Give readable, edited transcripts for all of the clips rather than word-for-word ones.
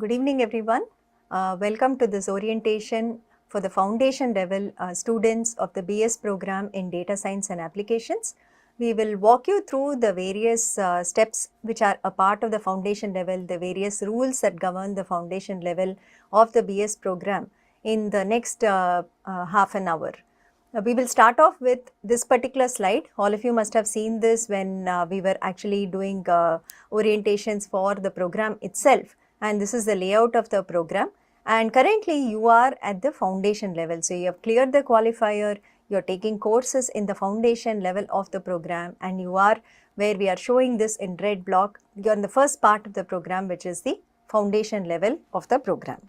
Good evening, everyone. Welcome to this orientation for the foundation level students of the BS program in Data Science and Applications. We will walk you through the various steps which are a part of the foundation level, the various rules that govern the foundation level of the BS program in the next half an hour. We will start off with this particular slide. All of you must have seen this when we were actually doing orientations for the program itself. And this is the layout of the program. And currently you are at the foundation level. So you have cleared the qualifier, you're taking courses in the foundation level of the program, and you are where we are showing this in red block. You're in the first part of the program, which is the foundation level of the program.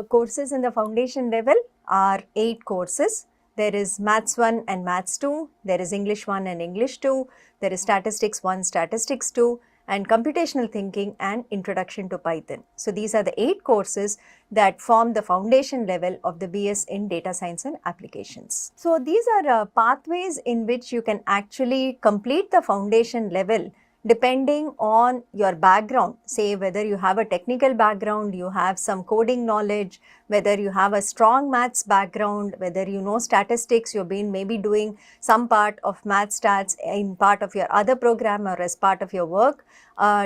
Courses in the foundation level are 8 courses. There is Maths 1 and Maths 2, there is English 1 and English 2, there is Statistics 1, Statistics 2, and Computational Thinking and Introduction to Python. So these are the 8 courses that form the foundation level of the BS in Data Science and Applications. So these are pathways in which you can actually complete the foundation level depending on your background. Say whether you have a technical background, you have some coding knowledge, whether you have a strong maths background, whether you know statistics, you've been maybe doing some part of math stats in part of your other program or as part of your work.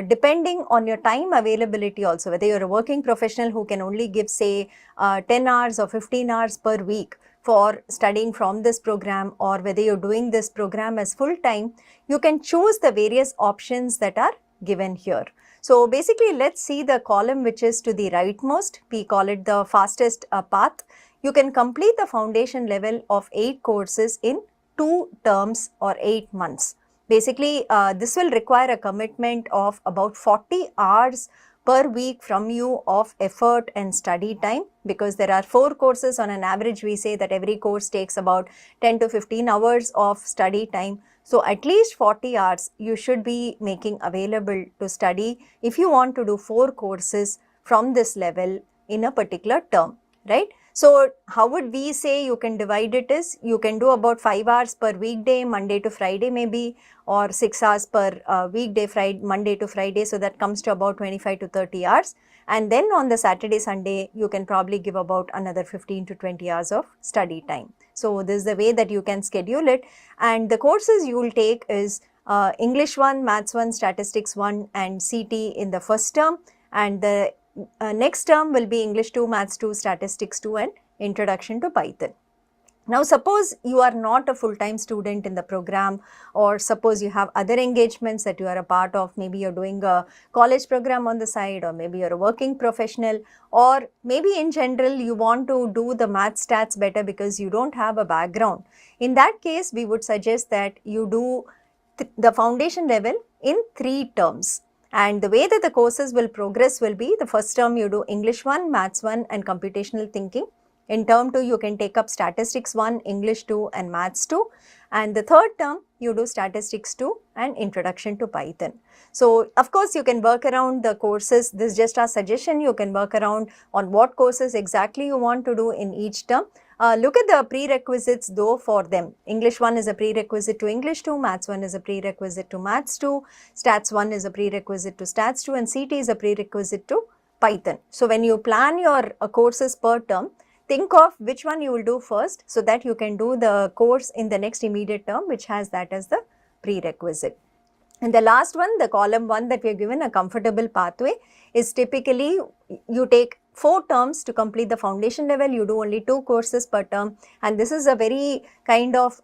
Depending on your time availability also, whether you're a working professional who can only give say 10 hours or 15 hours per week for studying from this program, or whether you're doing this program as full time, you can choose the various options that are given here. So basically, let's see the column which is to the rightmost. We call it the fastest path. You can complete the foundation level of 8 courses in 2 terms or 8 months. Basically, this will require a commitment of about 40 hours per week from you of effort and study time, because there are 4 courses. On an average, we say that every course takes about 10 to 15 hours of study time. So at least 40 hours you should be making available to study if you want to do 4 courses from this level in a particular term, right? So how would we say you can divide it is, you can do about 5 hours per weekday, Monday to Friday maybe, or 6 hours per weekday, Monday to Friday. So that comes to about 25 to 30 hours. And then on the Saturday, Sunday, you can probably give about another 15 to 20 hours of study time. So this is the way that you can schedule it. And the courses you will take is English 1, Maths 1, Statistics 1 and CT in the first term. And the next term will be English 2, Maths 2, Statistics 2 and Introduction to Python. Now suppose you are not a full-time student in the program, or suppose you have other engagements that you are a part of. Maybe you're doing a college program on the side, or maybe you're a working professional, or maybe in general you want to do the math stats better because you don't have a background. In that case, we would suggest that you do the foundation level in 3 terms. And the way that the courses will progress will be, the first term you do English 1, Maths 1 and Computational Thinking. In term 2, you can take up Statistics 1, English 2 and Maths 2. And the third term, you do Statistics 2 and Introduction to Python. So, of course, you can work around the courses. This is just our suggestion. You can work around on what courses exactly you want to do in each term. Look at the prerequisites though for them. English 1 is a prerequisite to English 2, Maths 1 is a prerequisite to Maths 2, Stats 1 is a prerequisite to Stats 2 and CT is a prerequisite to Python. So, when you plan your courses per term, think of which one you will do first so that you can do the course in the next immediate term which has that as the prerequisite. And the last one, the column 1 that we are given, a comfortable pathway, is typically you take 4 terms to complete the foundation level, you do only 2 courses per term, and this is a very kind of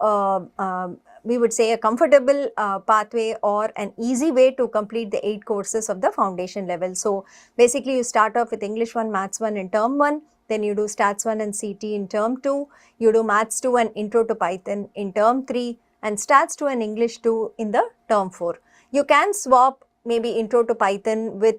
we would say a comfortable pathway or an easy way to complete the 8 courses of the foundation level. So basically you start off with English 1, Maths 1 in term 1, then you do Stats 1 and CT in term 2, you do Maths 2 and Intro to Python in term 3 and Stats 2 and English 2 in the term 4. You can swap maybe Intro to Python with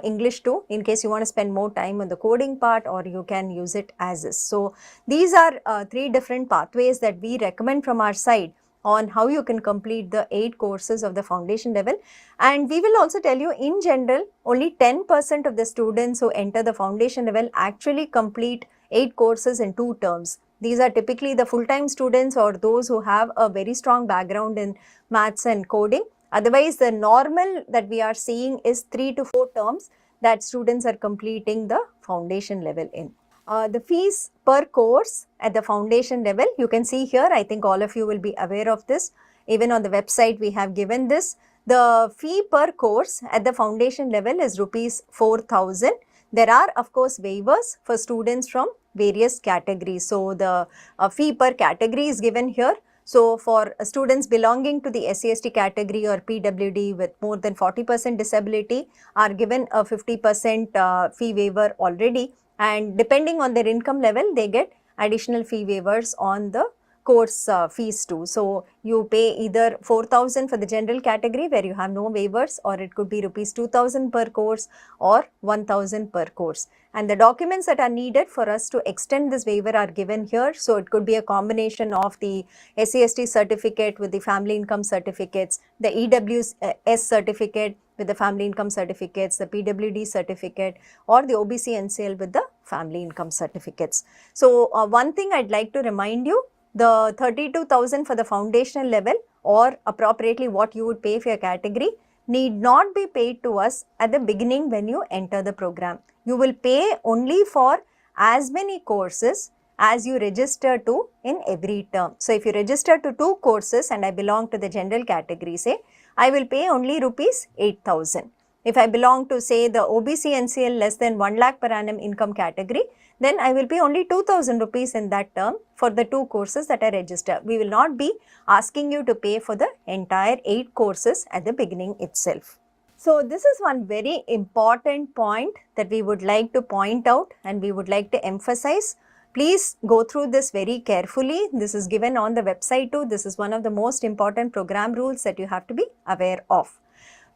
English 2 in case you want to spend more time on the coding part, or you can use it as is. So these are 3 different pathways that we recommend from our side on how you can complete the 8 courses of the foundation level. And we will also tell you, in general, only 10% of the students who enter the foundation level actually complete 8 courses in 2 terms. These are typically the full-time students or those who have a very strong background in maths and coding. Otherwise, the normal that we are seeing is 3 to 4 terms. that students are completing the foundation level in. The fees per course at the foundation level, you can see here, I think all of you will be aware of this. Even on the website we have given this. The fee per course at the foundation level is rupees 4,000. There are of course waivers for students from various categories. So, the fee per category is given here. So, for students belonging to the SC/ST category or PWD with more than 40% disability are given a 50% fee waiver already, and depending on their income level they get additional fee waivers on the course fees too. So, you pay either 4,000 for the general category where you have no waivers, or it could be rupees 2,000 per course or 1,000 per course. And the documents that are needed for us to extend this waiver are given here. So, it could be a combination of the SC/ST certificate with the family income certificates, the EWS certificate with the family income certificates, the PWD certificate, or the OBC NCL with the family income certificates. So, one thing I'd like to remind you, the 32,000 for the foundational level, or appropriately what you would pay for your category, need not be paid to us at the beginning when you enter the program. You will pay only for as many courses as you register to in every term. So, if you register to 2 courses and I belong to the general category, say, I will pay only rupees 8,000. If I belong to, say, the OBC NCL less than 1 lakh per annum income category, then I will pay only 2,000 rupees in that term for the 2 courses that I register. We will not be asking you to pay for the entire 8 courses at the beginning itself. So, this is one very important point that we would like to point out and we would like to emphasize. Please go through this very carefully. This is given on the website too. This is one of the most important program rules that you have to be aware of.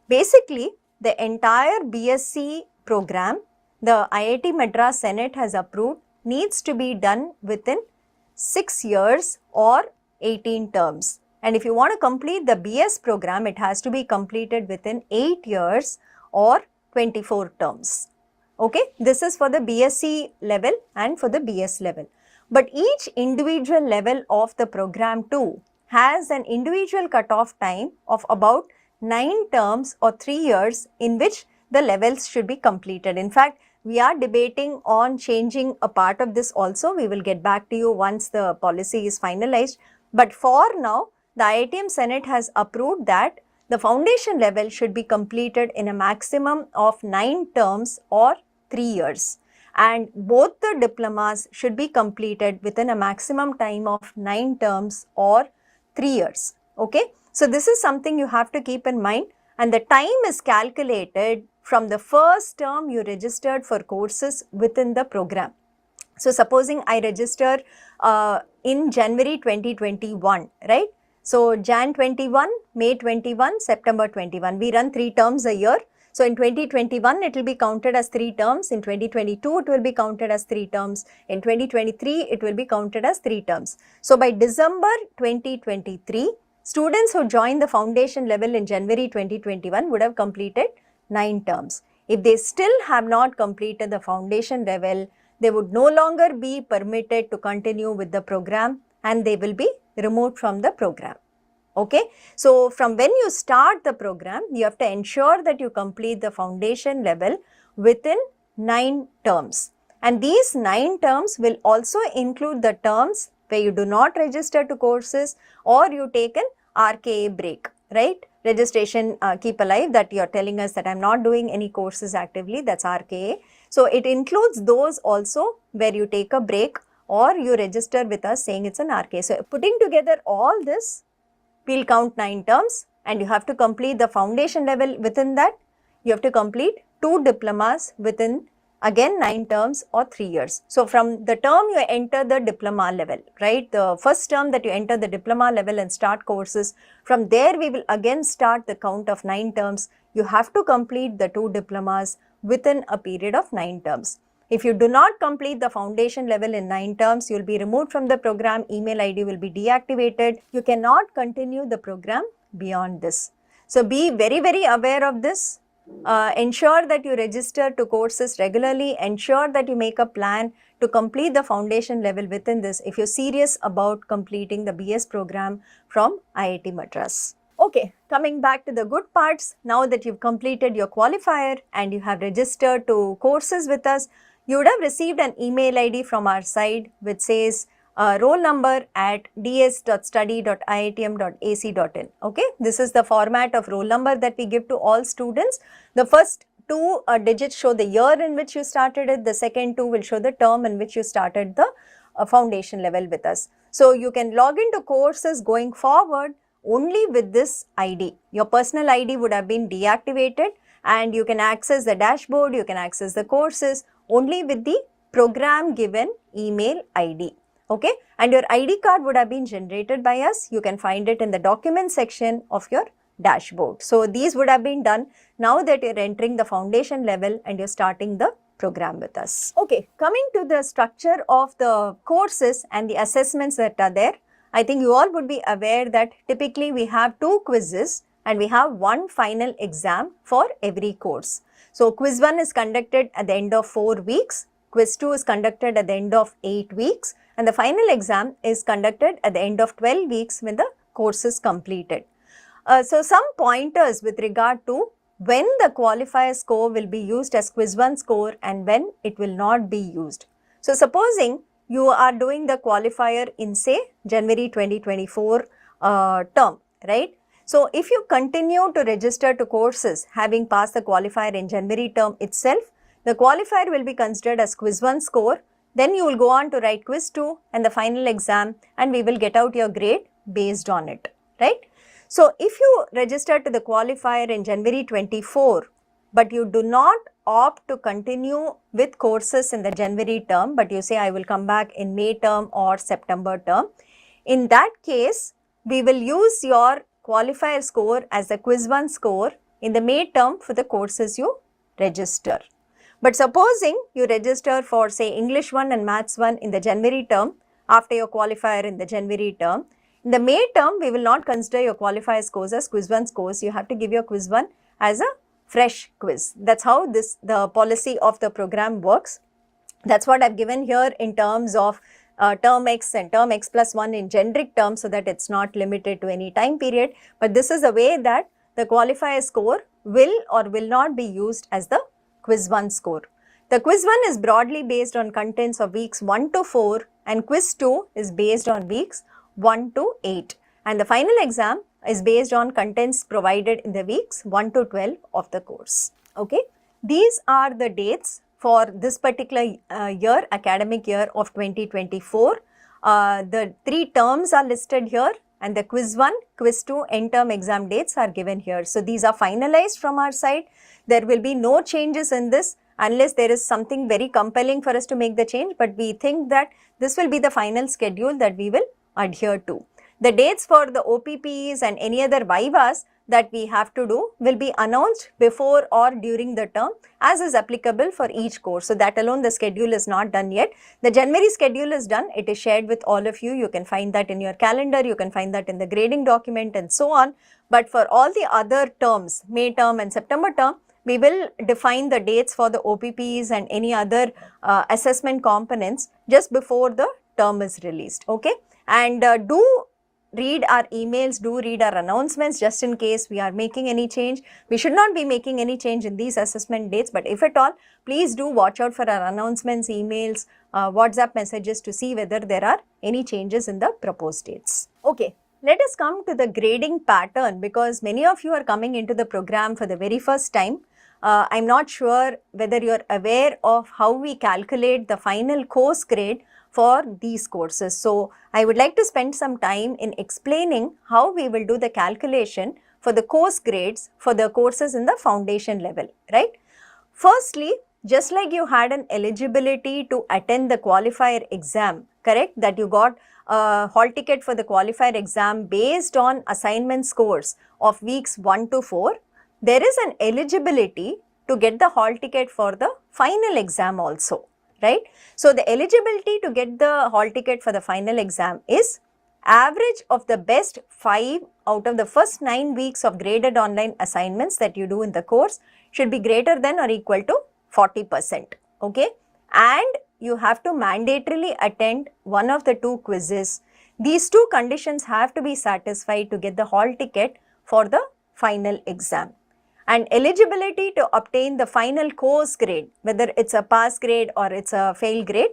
Basically, the entire BSc program, the IIT Madras Senate has approved, needs to be done within 6 years or 18 terms. And if you want to complete the BS program, it has to be completed within 8 years or 24 terms. Okay, this is for the BSc level and for the BS level. But each individual level of the program too has an individual cutoff time of about 9 terms or 3 years in which the levels should be completed. In fact, we are debating on changing a part of this also. We will get back to you once the policy is finalized. But for now, the IITM Senate has approved that the foundation level should be completed in a maximum of 9 terms or 3 years. And both the diplomas should be completed within a maximum time of 9 terms or 3 years. Okay. So, this is something you have to keep in mind, and the time is calculated from the first term you registered for courses within the program. So, supposing I register in January 2021, right? So, Jan 21, May 21, September 21, we run 3 terms a year. So, in 2021 it will be counted as 3 terms, in 2022 it will be counted as 3 terms, in 2023 it will be counted as 3 terms. So, by December 2023, students who joined the foundation level in January 2021 would have completed 9 terms. If they still have not completed the foundation level, they would no longer be permitted to continue with the program and they will be removed from the program. Okay. So, from when you start the program, you have to ensure that you complete the foundation level within 9 terms. And these 9 terms will also include the terms where you do not register to courses or you take an RKA break, right? Registration keep alive, that you are telling us that I am not doing any courses actively, that is RKA. So, it includes those also where you take a break or you register with us saying it is an RKA. So, putting together all this, we will count 9 terms and you have to complete the foundation level within that. You have to complete 2 diplomas within again 9 terms or 3 years. So, from the term you enter the diploma level, right, the first term that you enter the diploma level and start courses, from there we will again start the count of 9 terms. You have to complete the 2 diplomas within a period of 9 terms. If you do not complete the foundation level in 9 terms, you will be removed from the program, email ID will be deactivated. You cannot continue the program beyond this. So, be very, very aware of this. Ensure that you register to courses regularly, ensure that you make a plan to complete the foundation level within this if you are serious about completing the BS program from IIT Madras. Okay, coming back to the good parts, now that you've completed your qualifier and you have registered to courses with us, you would have received an email ID from our side which says roll number at ds.study.iitm.ac.in. Okay, this is the format of roll number that we give to all students. The first two digits show the year in which you started it, the second two will show the term in which you started the foundation level with us. So you can log into courses going forward only with this ID. Your personal ID would have been deactivated and you can access the dashboard, you can access the courses only with the program given email ID. Okay, and your ID card would have been generated by us. You can find it in the document section of your dashboard. So these would have been done now that you're entering the foundation level and you're starting the program with us. Okay, coming to the structure of the courses and the assessments that are there, I think you all would be aware that typically we have 2 quizzes and we have 1 final exam for every course. So quiz 1 is conducted at the end of 4 weeks, quiz 2 is conducted at the end of 8 weeks and the final exam is conducted at the end of 12 weeks when the course is completed. So some pointers with regard to when the qualifier score will be used as quiz 1 score and when it will not be used. So supposing you are doing the qualifier in say January 2024 term, right? So if you continue to register to courses having passed the qualifier in January term itself, the qualifier will be considered as quiz 1 score, then you will go on to write quiz 2 and the final exam and we will get out your grade based on it, right? So if you register to the qualifier in January 24 but you do not opt to continue with courses in the January term, but you say I will come back in May term or September term, in that case, we will use your qualifier score as the quiz 1 score in the May term for the courses you register. But supposing you register for say English 1 and Maths 1 in the January term after your qualifier in the January term, in the May term, we will not consider your qualifier scores as quiz 1 scores. You have to give your quiz 1 as a fresh quiz. That's how the policy of the program works. That's what I've given here in terms of term X and term X plus 1 in generic terms so that it's not limited to any time period. But this is a way that the qualifier score will or will not be used as the quiz 1 score. The quiz 1 is broadly based on contents of weeks 1 to 4 and quiz 2 is based on weeks 1 to 8. And the final exam is based on contents provided in the weeks 1 to 12 of the course. Okay, these are the dates for this particular year, academic year of 2024. The 3 terms are listed here and the quiz 1, quiz 2 end term exam dates are given here. So these are finalized from our side. There will be no changes in this unless there is something very compelling for us to make the change, but we think that this will be the final schedule that we will adhere to. The dates for the OPPs and any other waivers that we have to do will be announced before or during the term as is applicable for each course. So that alone the schedule is not done yet. The January schedule is done. It is shared with all of you. You can find that in your calendar. You can find that in the grading document and so on. But for all the other terms, May term and September term, we will define the dates for the OPPs and any other assessment components just before the term is released. Okay. And do read our emails, do read our announcements just in case we are making any change. We should not be making any change in these assessment dates, but if at all, please do watch out for our announcements, emails, WhatsApp messages to see whether there are any changes in the proposed dates. Okay, let us come to the grading pattern because many of you are coming into the program for the very first time. I'm not sure whether you're aware of how we calculate the final course grade for these courses. So I would like to spend some time in explaining how we will do the calculation for the course grades for the courses in the foundation level, right? Firstly, just like you had an eligibility to attend the qualifier exam, correct? That you got a hall ticket for the qualifier exam based on assignment scores of weeks 1 to 4. There is an eligibility to get the hall ticket for the final exam also. Right? So the eligibility to get the hall ticket for the final exam is average of the best 5 out of the first 9 weeks of graded online assignments that you do in the course should be greater than or equal to 40%. Okay? And you have to mandatorily attend one of the 2 quizzes. These 2 conditions have to be satisfied to get the hall ticket for the final exam. And eligibility to obtain the final course grade, whether it's a pass grade or it's a fail grade,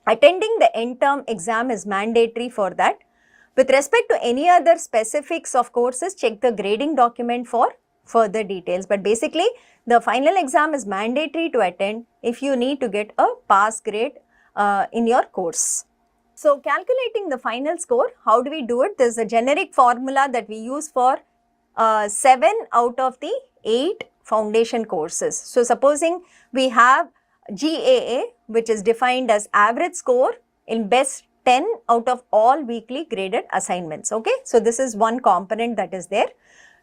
attending the end term exam is mandatory for that. With respect to any other specifics of courses, check the grading document for further details. But basically, the final exam is mandatory to attend if you need to get a pass grade in your course. So, calculating the final score, how do we do it? There is a generic formula that we use for 7 out of the 8 foundation courses. So, supposing we have GAA, which is defined as average score in best 10 out of all weekly graded assignments. Okay, so this is one component that is there.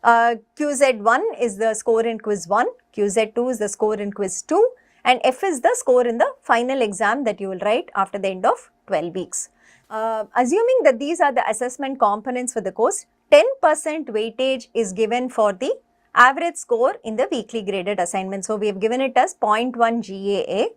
QZ1 is the score in quiz 1, QZ2 is the score in quiz 2, and F is the score in the final exam that you will write after the end of 12 weeks. Assuming that these are the assessment components for the course, 10% weightage is given for the average score in the weekly graded assignment. So, we have given it as 0.1 GAA,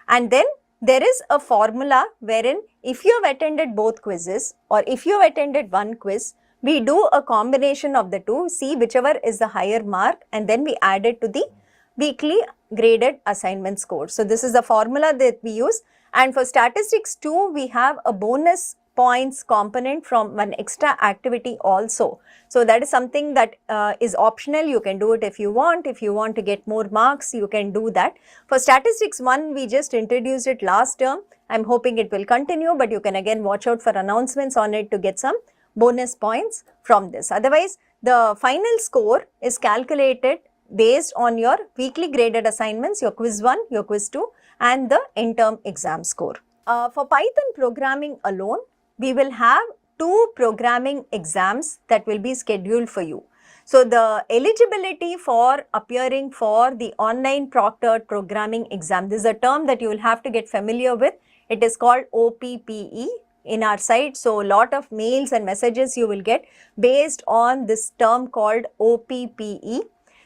and then there is a formula wherein if you have attended both quizzes or if you have attended one quiz, we do a combination of the two, see whichever is the higher mark, and then we add it to the weekly graded assignment score. So, this is the formula that we use, and for statistics too, we have a bonus points component from one extra activity also. So, that is something that is optional. You can do it if you want. If you want to get more marks, you can do that. For statistics 1, we just introduced it last term. I am hoping it will continue, but you can again watch out for announcements on it to get some bonus points from this. Otherwise, the final score is calculated based on your weekly graded assignments, your quiz 1, your quiz 2 and the end term exam score. For Python programming alone, we will have 2 programming exams that will be scheduled for you. So, the eligibility for appearing for the online proctored programming exam, this is a term that you will have to get familiar with. It is called OPPE in our site. So, a lot of mails and messages you will get based on this term called OPPE.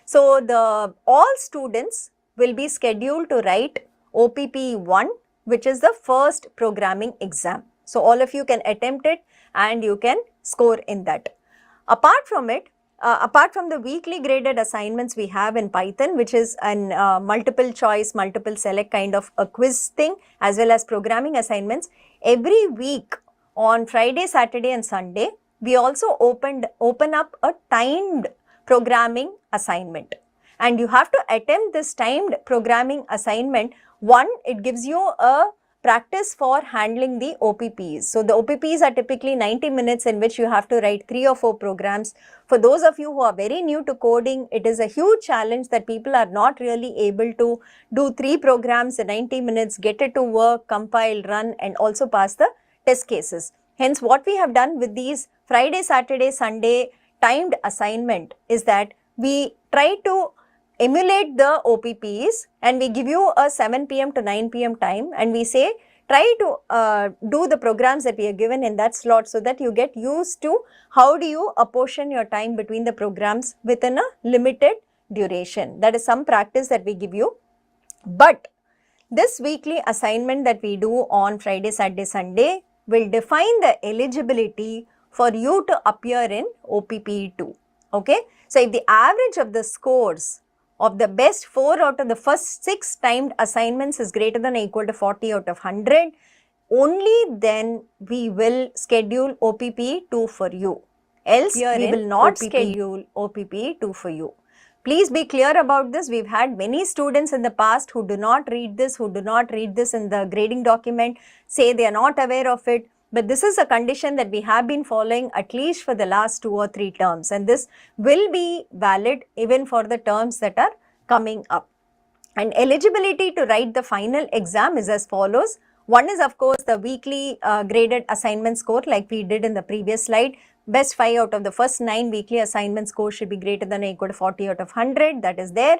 So, all students will be scheduled to write OPPE 1, which is the first programming exam. So, all of you can attempt it and you can score in that. Apart from it, apart from the weekly graded assignments we have in Python, which is an multiple choice, multiple select kind of a quiz thing, as well as programming assignments, every week on Friday, Saturday and Sunday, we also open up a timed programming assignment. And you have to attempt this timed programming assignment. One, it gives you a practice for handling the OPPs. So, the OPPs are typically 90 minutes in which you have to write 3 or 4 programs. For those of you who are very new to coding, it is a huge challenge that people are not really able to do 3 programs in 90 minutes, get it to work, compile, run and also pass the test cases. Hence, what we have done with these Friday, Saturday, Sunday timed assignment is that we try to emulate the OPPs and we give you a 7 PM to 9 PM time and we say try to do the programs that we are given in that slot so that you get used to how do you apportion your time between the programs within a limited duration. That is some practice that we give you. But this weekly assignment that we do on Friday, Saturday, Sunday will define the eligibility for you to appear in OPPE 2. Okay. So, if the average of the scores of the best 4 out of the first 6 timed assignments is greater than or equal to 40 out of 100, only then we will schedule OPPE 2 for you. Else we will not schedule OPPE 2 for you. Please be clear about this. We've had many students in the past who do not read this, in the grading document, say they are not aware of it. But this is a condition that we have been following at least for the last 2 or 3 terms, and this will be valid even for the terms that are coming up. And eligibility to write the final exam is as follows. One is of course the weekly graded assignment score like we did in the previous slide. Best 5 out of the first 9 weekly assignment scores should be greater than or equal to 40 out of 100, that is there.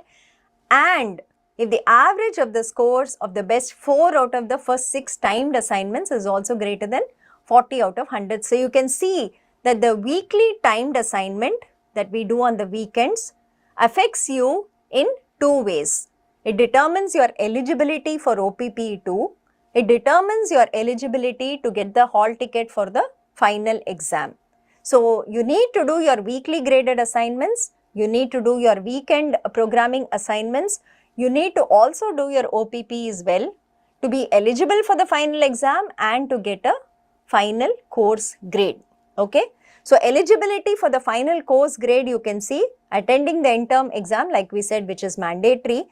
And if the average of the scores of the best 4 out of the first 6 timed assignments is also greater than 40 out of 100. So, you can see that the weekly timed assignment that we do on the weekends affects you in 2 ways. It determines your eligibility for OPPE 2. It determines your eligibility to get the hall ticket for the final exam. So you need to do your weekly graded assignments, you need to do your weekend programming assignments, you need to also do your OPP as well to be eligible for the final exam and to get a final course grade. Okay. So eligibility for the final course grade, you can see attending the end-term exam, like we said, which is mandatory.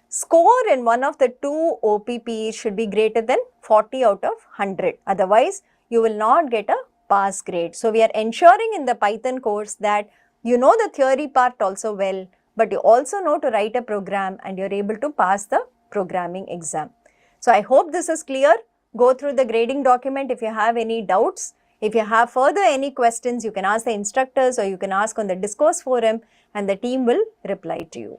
Score in one of the two OPPs should be greater than 40 out of 100. Otherwise, you will not get a pass grade. So we are ensuring in the Python course that you know the theory part also well, but you also know to write a program and you're able to pass the programming exam. So I hope this is clear. Go through the grading document if you have any doubts. If you have further any questions, you can ask the instructors or you can ask on the discourse forum and the team will reply to you.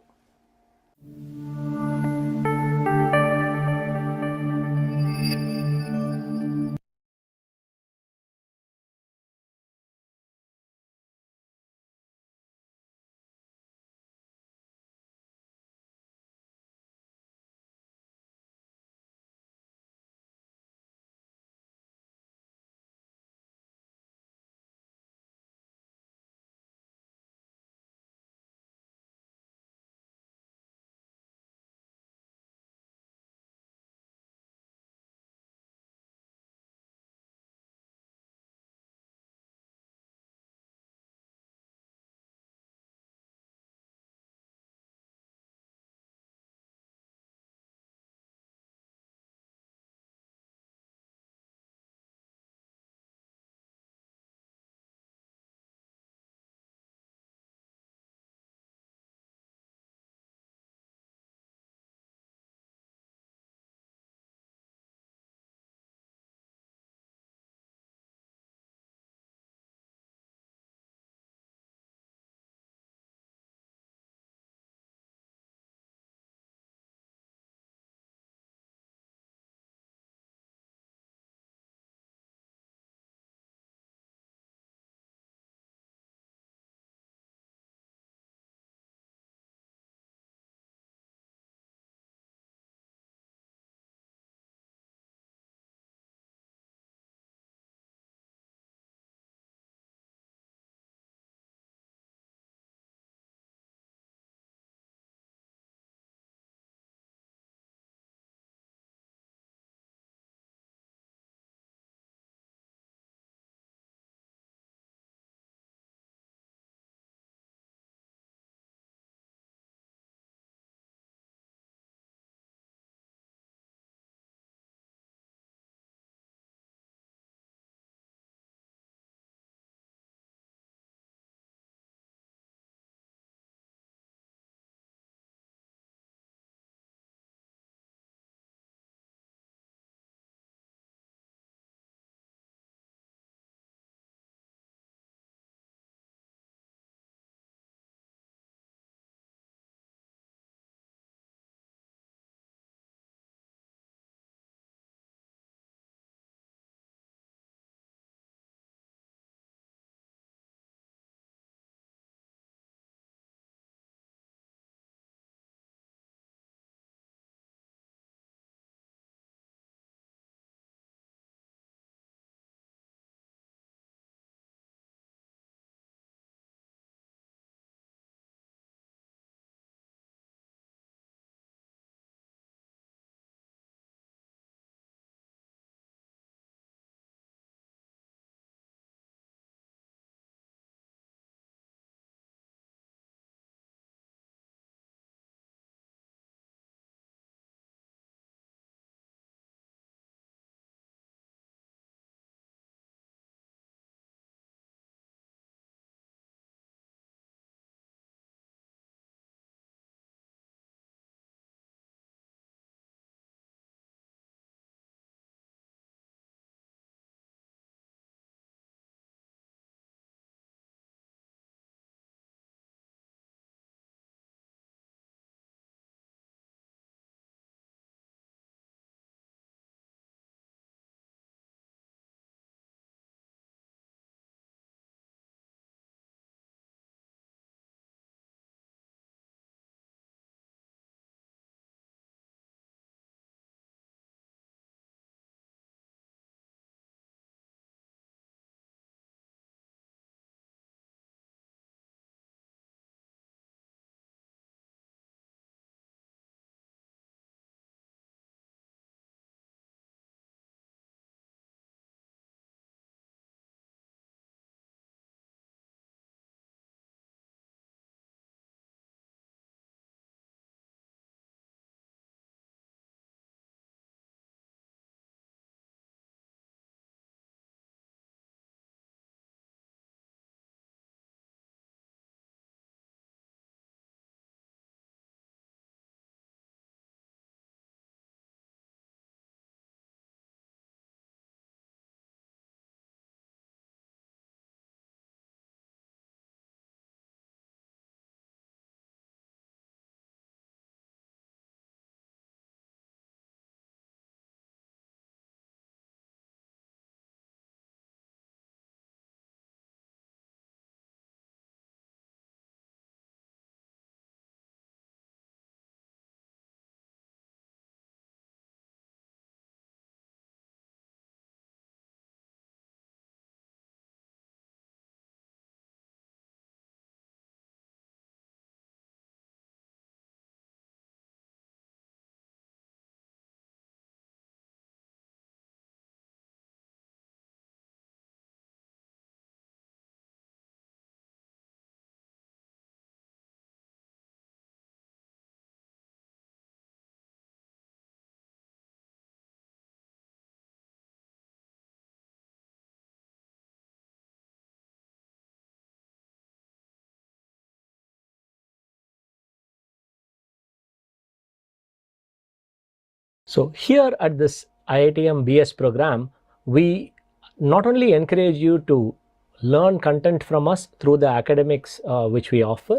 So here at this IITM BS program, we not only encourage you to learn content from us through the academics which we offer,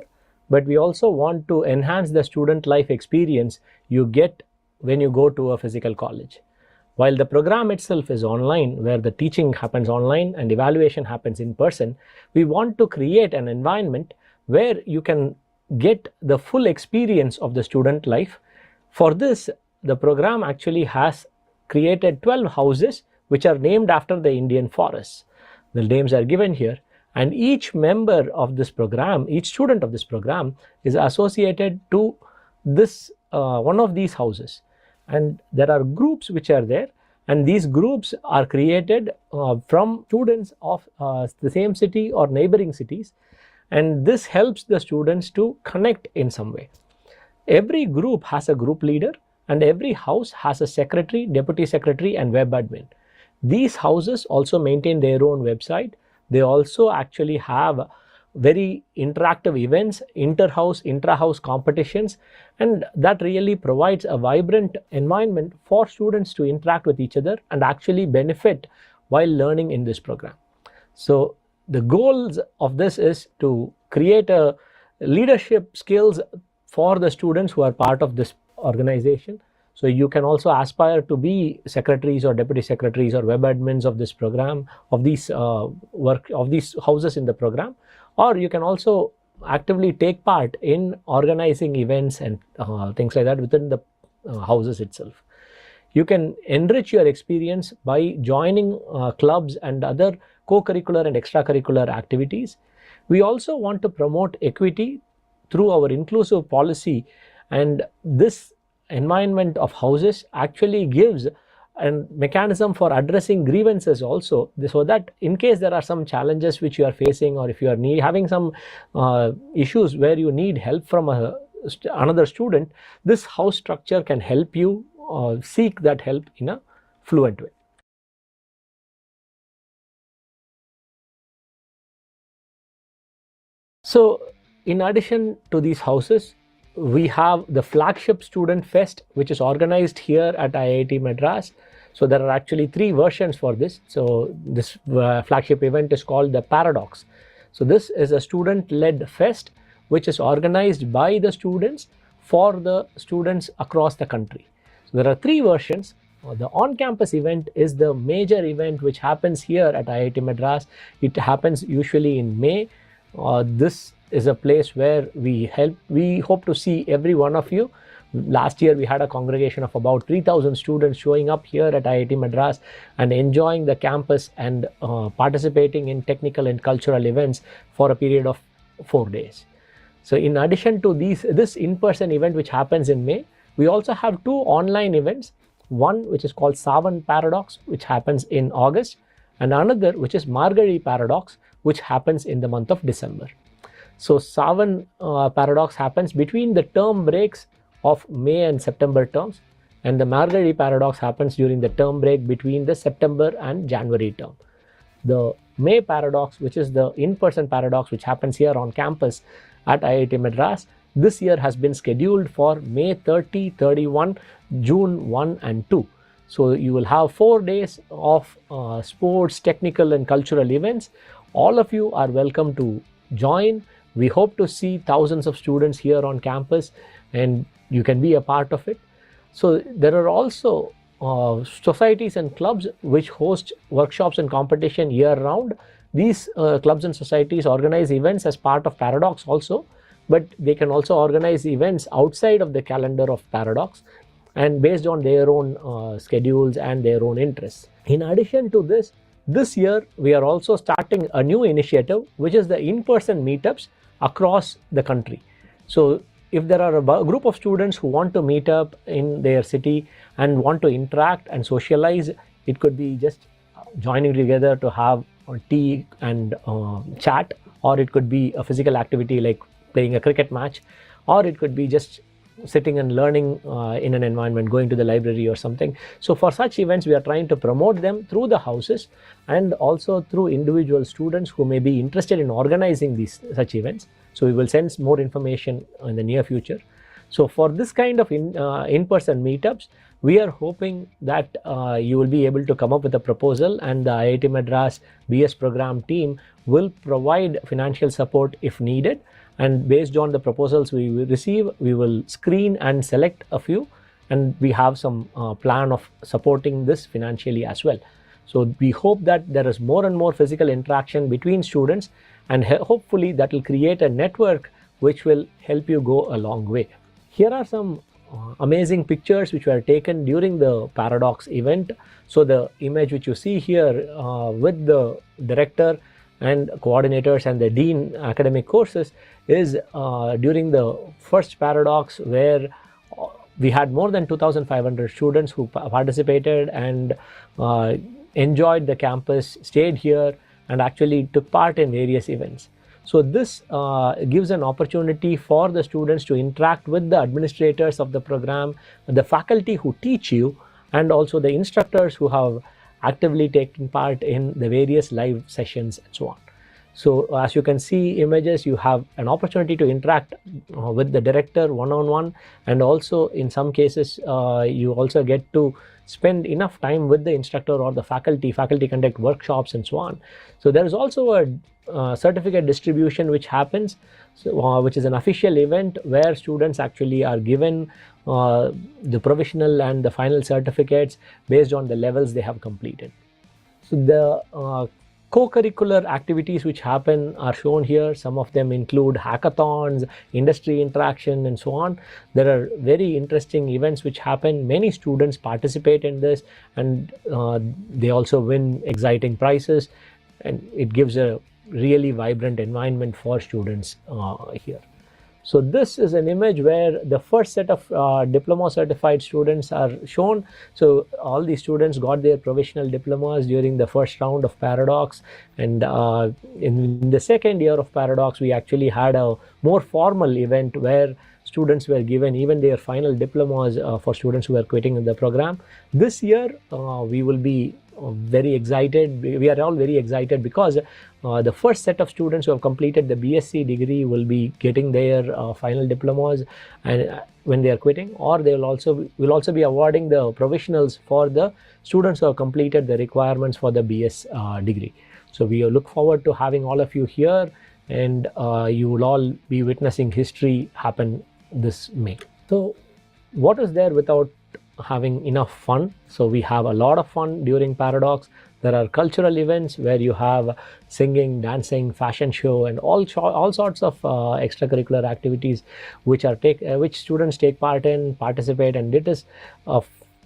but we also want to enhance the student life experience you get when you go to a physical college. While the program itself is online, where the teaching happens online and evaluation happens in person, we want to create an environment where you can get the full experience of the student life. For this, the program actually has created 12 houses which are named after the Indian forests. The names are given here, and each member of this program, each student of this program is associated to this one of these houses. And there are groups which are there, and these groups are created from students of the same city or neighboring cities, and this helps the students to connect in some way. Every group has a group leader, and every house has a secretary, deputy secretary, and web admin. These houses also maintain their own website. They also actually have very interactive events, inter-house, intra-house competitions, and that really provides a vibrant environment for students to interact with each other and actually benefit while learning in this program. So the goals of this is to create a leadership skills for the students who are part of this organization. So you can also aspire to be secretaries or deputy secretaries or web admins of this program, of these these houses in the program, or you can also actively take part in organizing events and things like that within the houses itself. You can enrich your experience by joining clubs and other co-curricular and extracurricular activities. We also want to promote equity through our inclusive policy, and this environment of houses actually gives a mechanism for addressing grievances also, so that in case there are some challenges which you are facing, or if you are having some issues where you need help from another student, this house structure can help you seek that help in a fluent way. So in addition to these houses, we have the flagship student fest, which is organized here at IIT Madras. So there are actually 3 versions for this. So this flagship event is called the Paradox. So this is a student-led fest which is organized by the students for the students across the country. So there are 3 versions. The on-campus event is the major event which happens here at IIT Madras. It happens usually in May. This is a place where we hope to see every one of you. Last year we had a congregation of about 3,000 students showing up here at IIT Madras and enjoying the campus and participating in technical and cultural events for a period of 4 days. So in addition to this in-person event which happens in May, we also have 2 online events. One which is called Savan Paradox, which happens in August, and another which is Margari Paradox, which happens in the month of December. So Savan Paradox happens between the term breaks of May and September terms, and the Margari Paradox happens during the term break between the September and January term. The May Paradox, which is the in-person paradox which happens here on campus at IIT Madras, this year has been scheduled for May 30, 31, June 1 and 2. So you will have 4 days of sports, technical and cultural events. All of you are welcome to join. We hope to see thousands of students here on campus, and you can be a part of it. So there are also societies and clubs which host workshops and competition year round. These clubs and societies organize events as part of Paradox also, but they can also organize events outside of the calendar of Paradox and based on their own schedules and their own interests. In addition to this year we are also starting a new initiative, which is the in-person meetups across the country. So if there are a group of students who want to meet up in their city and want to interact and socialize, it could be just joining together to have tea and chat, or it could be a physical activity like playing a cricket match, or it could be just sitting and learning in an environment, going to the library or something. So for such events, we are trying to promote them through the houses and also through individual students who may be interested in organizing such events. So we will send more information in the near future. So for this kind of in-person meetups, we are hoping that you will be able to come up with a proposal, and the IIT Madras BS program team will provide financial support if needed. And based on the proposals we will receive, we will screen and select a few, and we have some plan of supporting this financially as well. So we hope that there is more and more physical interaction between students, and hopefully that will create a network which will help you go a long way. Here are some amazing pictures which were taken during the Paradox event. So the image which you see here with the director and coordinators and the dean academic courses is during the first Paradox, where we had more than 2,500 students who participated and enjoyed the campus, stayed here, and actually took part in various events. So this gives an opportunity for the students to interact with the administrators of the program, the faculty who teach you, and also the instructors who have actively taken part in the various live sessions and so on. So as you can see images, you have an opportunity to interact with the director one-on-one, and also in some cases you also get to spend enough time with the instructor or the faculty conduct workshops and so on. So there is also a certificate distribution which happens, which is an official event where students actually are given the provisional and the final certificates based on the levels they have completed. So the co-curricular activities which happen are shown here. Some of them include hackathons, industry interaction, and so on. There are very interesting events which happen. Many students participate in this, and they also win exciting prizes, and it gives a really vibrant environment for students here. So this is an image where the first set of diploma certified students are shown. So all the students got their provisional diplomas during the first round of Paradox, and in the second year of Paradox we actually had a more formal event where students were given even their final diplomas for students who are quitting in the program. This year we will be very excited. We are all very excited because the first set of students who have completed the BSc degree will be getting their final diplomas, and when they are quitting, or they will also be awarding the provisionals for the students who have completed the requirements for the BS degree. So we look forward to having all of you here, and you will all be witnessing history happen this May. So what is there without having enough fun? So we have a lot of fun during Paradox. There are cultural events where you have singing, dancing, fashion show, and all sorts of extracurricular activities which students take part in, participate, and it is a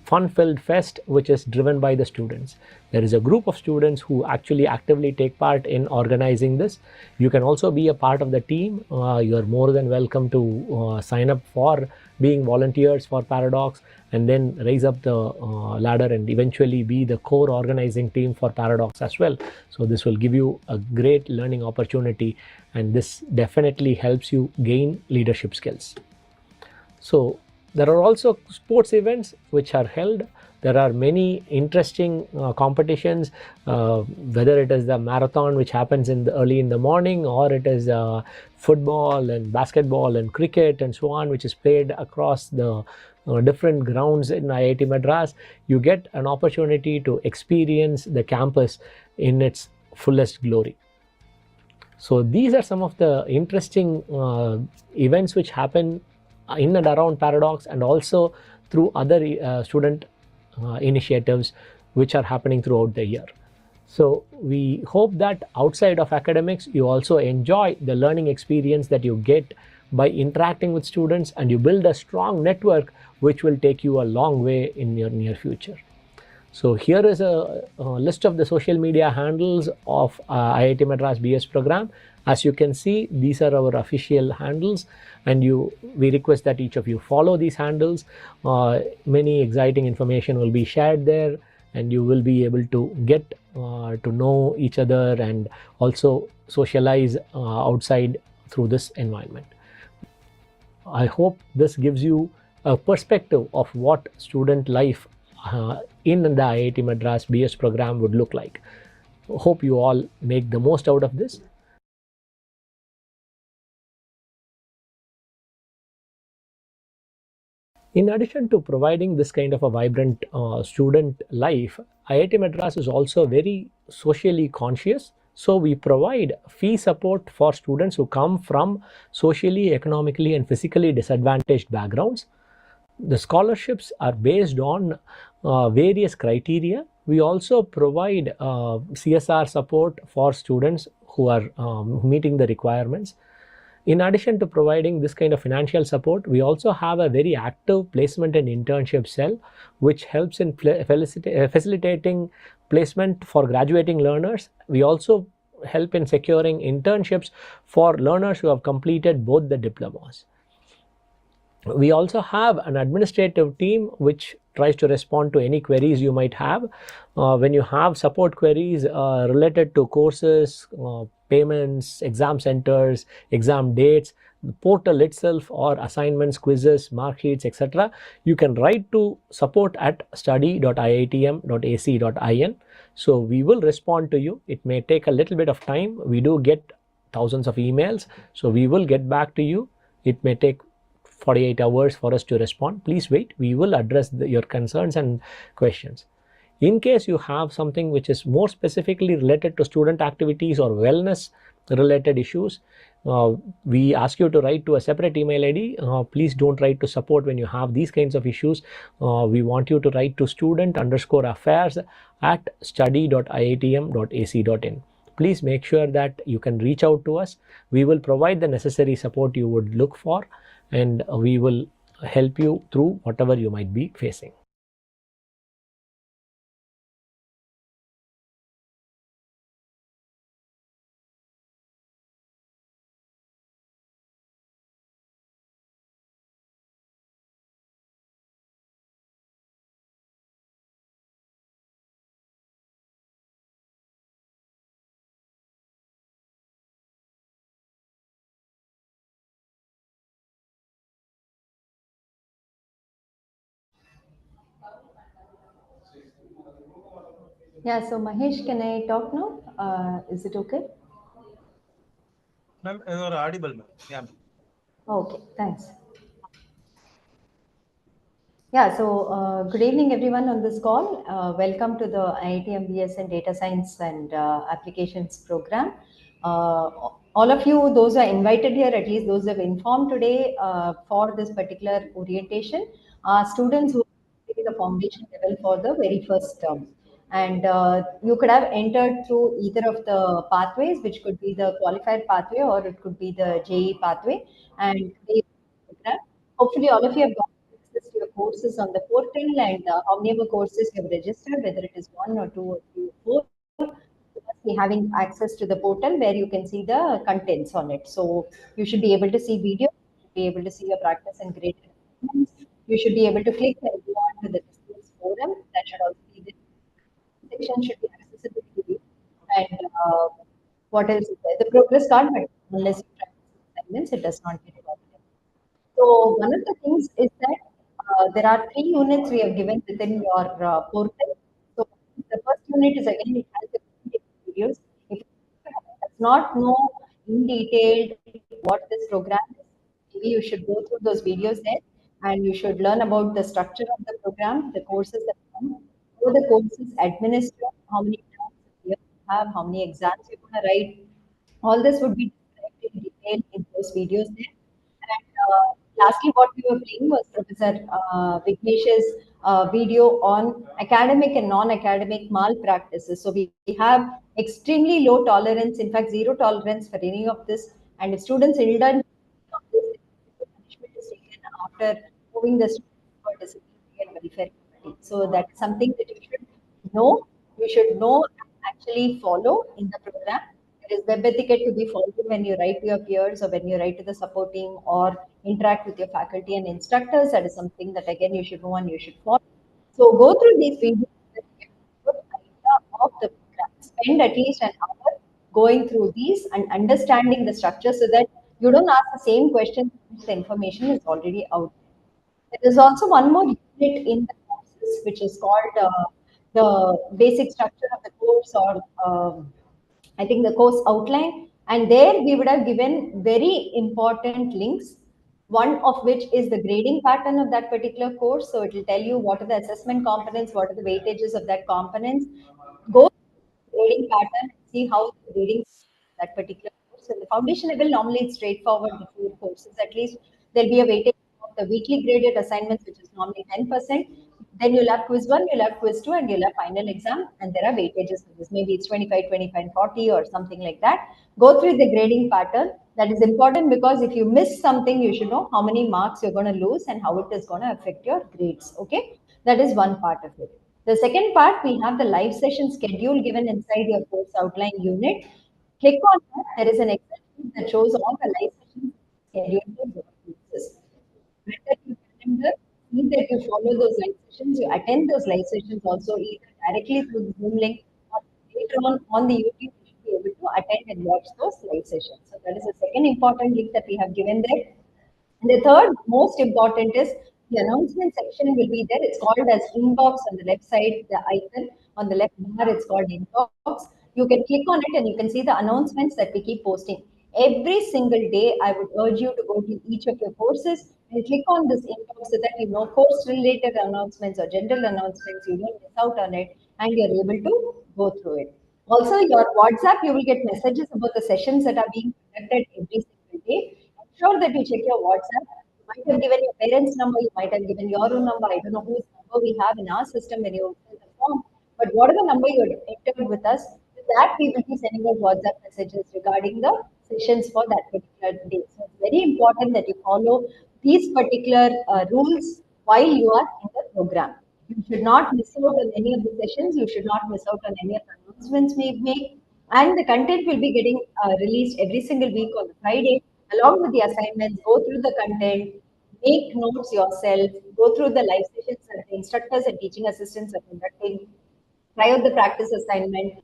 fun-filled fest which is driven by the students. There is a group of students who actually actively take part in organizing this. You can also be a part of the team. You are more than welcome to sign up for being volunteers for Paradox, and then raise up the ladder and eventually be the core organizing team for Paradox as well. So this will give you a great learning opportunity, and this definitely helps you gain leadership skills. So there are also sports events which are held. There are many interesting competitions, whether it is the marathon which happens early in the morning, or it is football and basketball and cricket and so on, which is played across the different grounds in IIT Madras. You get an opportunity to experience the campus in its fullest glory. So these are some of the interesting events which happen in and around Paradox, and also through other student initiatives which are happening throughout the year. So we hope that outside of academics, you also enjoy the learning experience that you get by interacting with students, and you build a strong network which will take you a long way in your near future. So here is a list of the social media handles of IIT Madras BS program. As you can see, these are our official handles, and we request that each of you follow these handles. Many exciting information will be shared there, and you will be able to get to know each other and also socialize outside through this environment. I hope this gives you a perspective of what student life in the IIT Madras BS program would look like. Hope you all make the most out of this. In addition to providing this kind of a vibrant student life, IIT Madras is also very socially conscious. So we provide fee support for students who come from socially, economically, and physically disadvantaged backgrounds. The scholarships are based on various criteria. We also provide CSR support for students who are meeting the requirements. In addition to providing this kind of financial support, we also have a very active placement and internship cell, which helps in facilitating placement for graduating learners. We also help in securing internships for learners who have completed both the diplomas. We also have an administrative team which tries to respond to any queries you might have. When you have support queries related to courses, payments, exam centers, exam dates, the portal itself, or assignments, quizzes, mark sheets, etc., you can write to support@study.iitm.ac.in. So we will respond to you. It may take a little bit of time. We do get thousands of emails, so we will get back to you. It may take 48 hours for us to respond. Please wait. We will address your concerns and questions. In case you have something which is more specifically related to student activities or wellness related issues, we ask you to write to a separate email ID. Please don't write to support when you have these kinds of issues. We want you to write to student_affairs@study.iitm.ac.in. Please make sure that you can reach out to us. We will provide the necessary support you would look for, and we will help you through whatever you might be facing. Yeah, so Mahesh, can I talk now? Is it okay? Ma'am, you are audible, ma'am. Yeah. Okay, thanks. Yeah, so good evening everyone on this call. Welcome to the IIT MBS in Data Science and Applications program. All of you, those who are invited here, at least those who have informed today for this particular orientation, are students who are taking the foundation level for the very first term. And you could have entered through either of the pathways, which could be the qualified pathway or it could be the JE pathway. And they program. Hopefully, all of you have got access to your courses on the portal, and how many of the courses you have registered, whether it is one or two or three or four. You must be having access to the portal where you can see the contents on it. So you should be able to see videos, you should be able to see your practice and grade assignments. You should be able to click and go on to the discourse forum. That should also be there. Section should be accessible to you. And what else is there? The progress card, but unless you practice assignments, it does not get it out. So one of the things is that there are three units we have given within your portal. So the first unit is again it has the videos. If you does not know in detail what this program is, maybe you should go through those videos there, and you should learn about the structure of the program, the courses that come, how the courses administered, how many terms you have, how many exams you're going to write. All this would be described in detail in those videos there. And lastly, what we were playing was Professor Vignesh's video on academic and non-academic malpractices. So we have extremely low tolerance, in fact, zero tolerance for any of this. And if students indulge of this, punishment is taken after moving the students for disciplinary and welfare committee. So that's something that you should know. You should know and actually follow in the program. There is web etiquette to be followed when you write to your peers or when you write to the support team or interact with your faculty and instructors. That is something that again you should know and you should follow. So go through these videos to get a good idea of the program. Spend at least an hour going through these and understanding the structure so that you don't ask the same question if the information is already out there. There is also one more unit in the courses which is called the basic structure of the course or I think the course outline. And there we would have given very important links one of which is the grading pattern of that particular course. So it will tell you what are the assessment components, what are the weightages of that components. Go grading pattern and see how the grading that particular course. So the foundation level, normally it's straightforward, the four courses at least. There'll be a weightage of the weekly graded assignments, which is normally 10%. Then you'll have quiz one, you'll have quiz two, and you'll have final exam. And there are weightages for this. Maybe it's 25, 25, 40 or something like that. Go through the grading pattern. That is important because if you miss something, you should know how many marks you're going to lose and how it is going to affect your grades. Okay. That is one part of it. The second part, we have the live session schedule given inside your course outline unit. Click on that. There is an Excel sheet that shows all the live sessions scheduled for your courses. Better you calendar, see that you follow those live sessions, you attend those live sessions also either directly through the Zoom link or later on the YouTube, you should be able to attend and watch those live sessions. So that is the second important link that we have given there. And the third most important is the announcement section will be there. It's called as inbox on the left side, the icon on the left bar, it's called inbox. You can click on it and you can see the announcements that we keep posting. Every single day, I would urge you to go to each of your courses and click on this inbox so that you know course related announcements or general announcements. You don't miss out on it and you're able to go through it. Also, your WhatsApp, you will get messages about the sessions that are being conducted every single day. Ensure that you check your WhatsApp. You might have given your parents' number, you might have given your own number. I don't know whose number we have in our system when you fill the form. But whatever number you entered with us, with that we will be sending out WhatsApp messages regarding the sessions for that particular day. So it's very important that you follow these particular rules while you are in the program. You should not miss out on any of the sessions. You should not miss out on any of the announcements we make. And the content will be getting released every single week on the Friday, along with the assignments. Go through the content, make notes yourself, go through the live sessions that the instructors and teaching assistants are conducting, try out the practice assignment,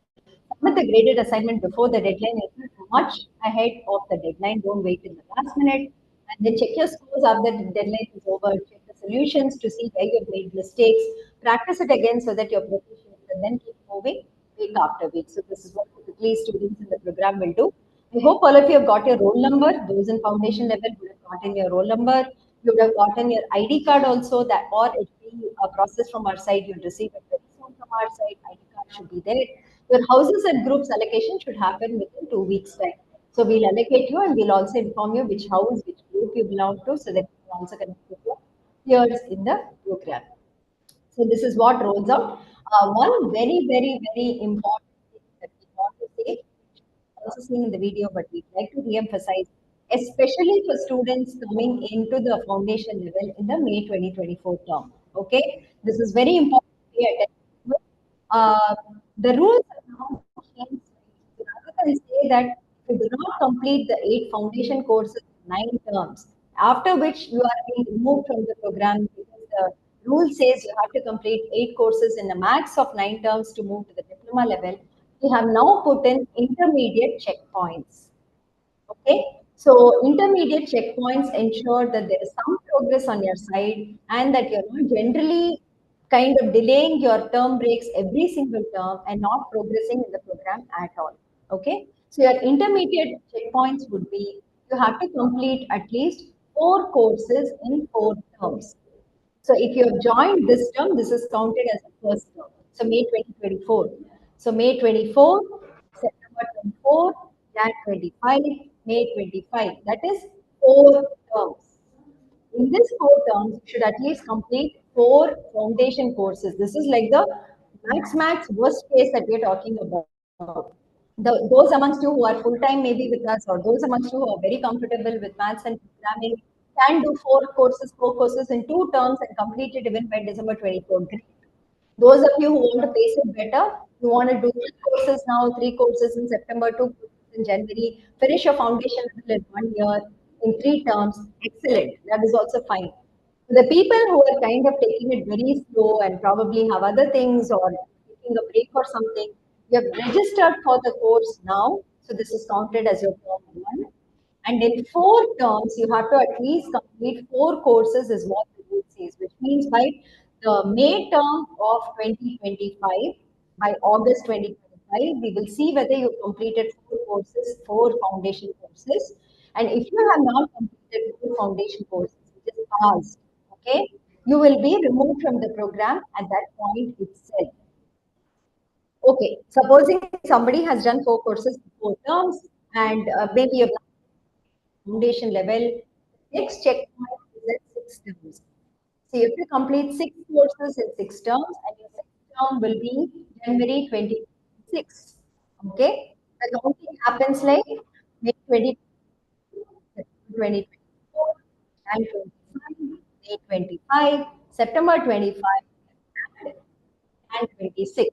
submit the graded assignment before the deadline is much ahead of the deadline. Don't wait in the last minute. And then check your scores after the deadline is over. Check the solutions to see where you've made mistakes. Practice it again so that you're proficient and then keep moving week after week. So this is what typically students in the program will do. I hope all of you have got your roll number. Those in foundation level would have gotten your roll number. You would have gotten your ID card also, that or it will be a process from our side. You'll receive it very soon from our side. ID card should be there. Your houses and groups allocation should happen within 2 weeks' time. So we'll allocate you and we'll also inform you which house, which group you belong to, so that you can also connect with your peers in the program. So this is what rolls out. One very, very, very important thing that we want to say, also seeing in the video, but we'd like to re-emphasize, especially for students coming into the foundation level in the May 2024 term. Okay, this is very important to pay attention to. Uh, the rules have now changed. Rather than say that if you do not complete the 8 foundation courses in 9 terms, after which you are being removed from the program because the rule says you have to complete 8 courses in a max of 9 terms to move to the diploma level, we have now put in intermediate checkpoints. Okay, so intermediate checkpoints ensure that there is some progress on your side and that you're not generally kind of delaying your term breaks every single term and not progressing in the program at all. Okay, so your intermediate checkpoints would be you have to complete at least 4 courses in 4 terms. So if you have joined this term, this is counted as the first term. So May 2024. So May 24, September 24, Jan 25, May 25. That is 4 terms. In this 4 terms, you should at least complete 4 foundation courses. This is like the max worst case that we're talking about. Those amongst you who are full time maybe with us, or those amongst you who are very comfortable with maths and programming, can do 4 courses in 2 terms and complete it even by December 24. Great. Those of you who want to pace it better, you want to do 3 courses now, 3 courses in September, 2 courses in January, finish your foundation level in 1 year in 3 terms. Excellent. That is also fine. The people who are kind of taking it very slow and probably have other things or taking a break or something, you have registered for the course now. So this is counted as your term 1. And in 4 terms, you have to at least complete 4 courses, is what the rule says, which means by the May term of 2025, by August 2025, we will see whether you completed 4 courses, 4 foundation courses. And if you have not completed full foundation courses, which is passed, okay, you will be removed from the program at that point itself. Okay, supposing somebody has done 4 courses in 4 terms, and maybe you've done foundation level, next checkpoint is at 6 terms. So you have to complete 6 courses in 6 terms, and your 6th term will be January 2026. Okay, the counting happens like May 2024, Jan 25, May 25, September 25, and 26.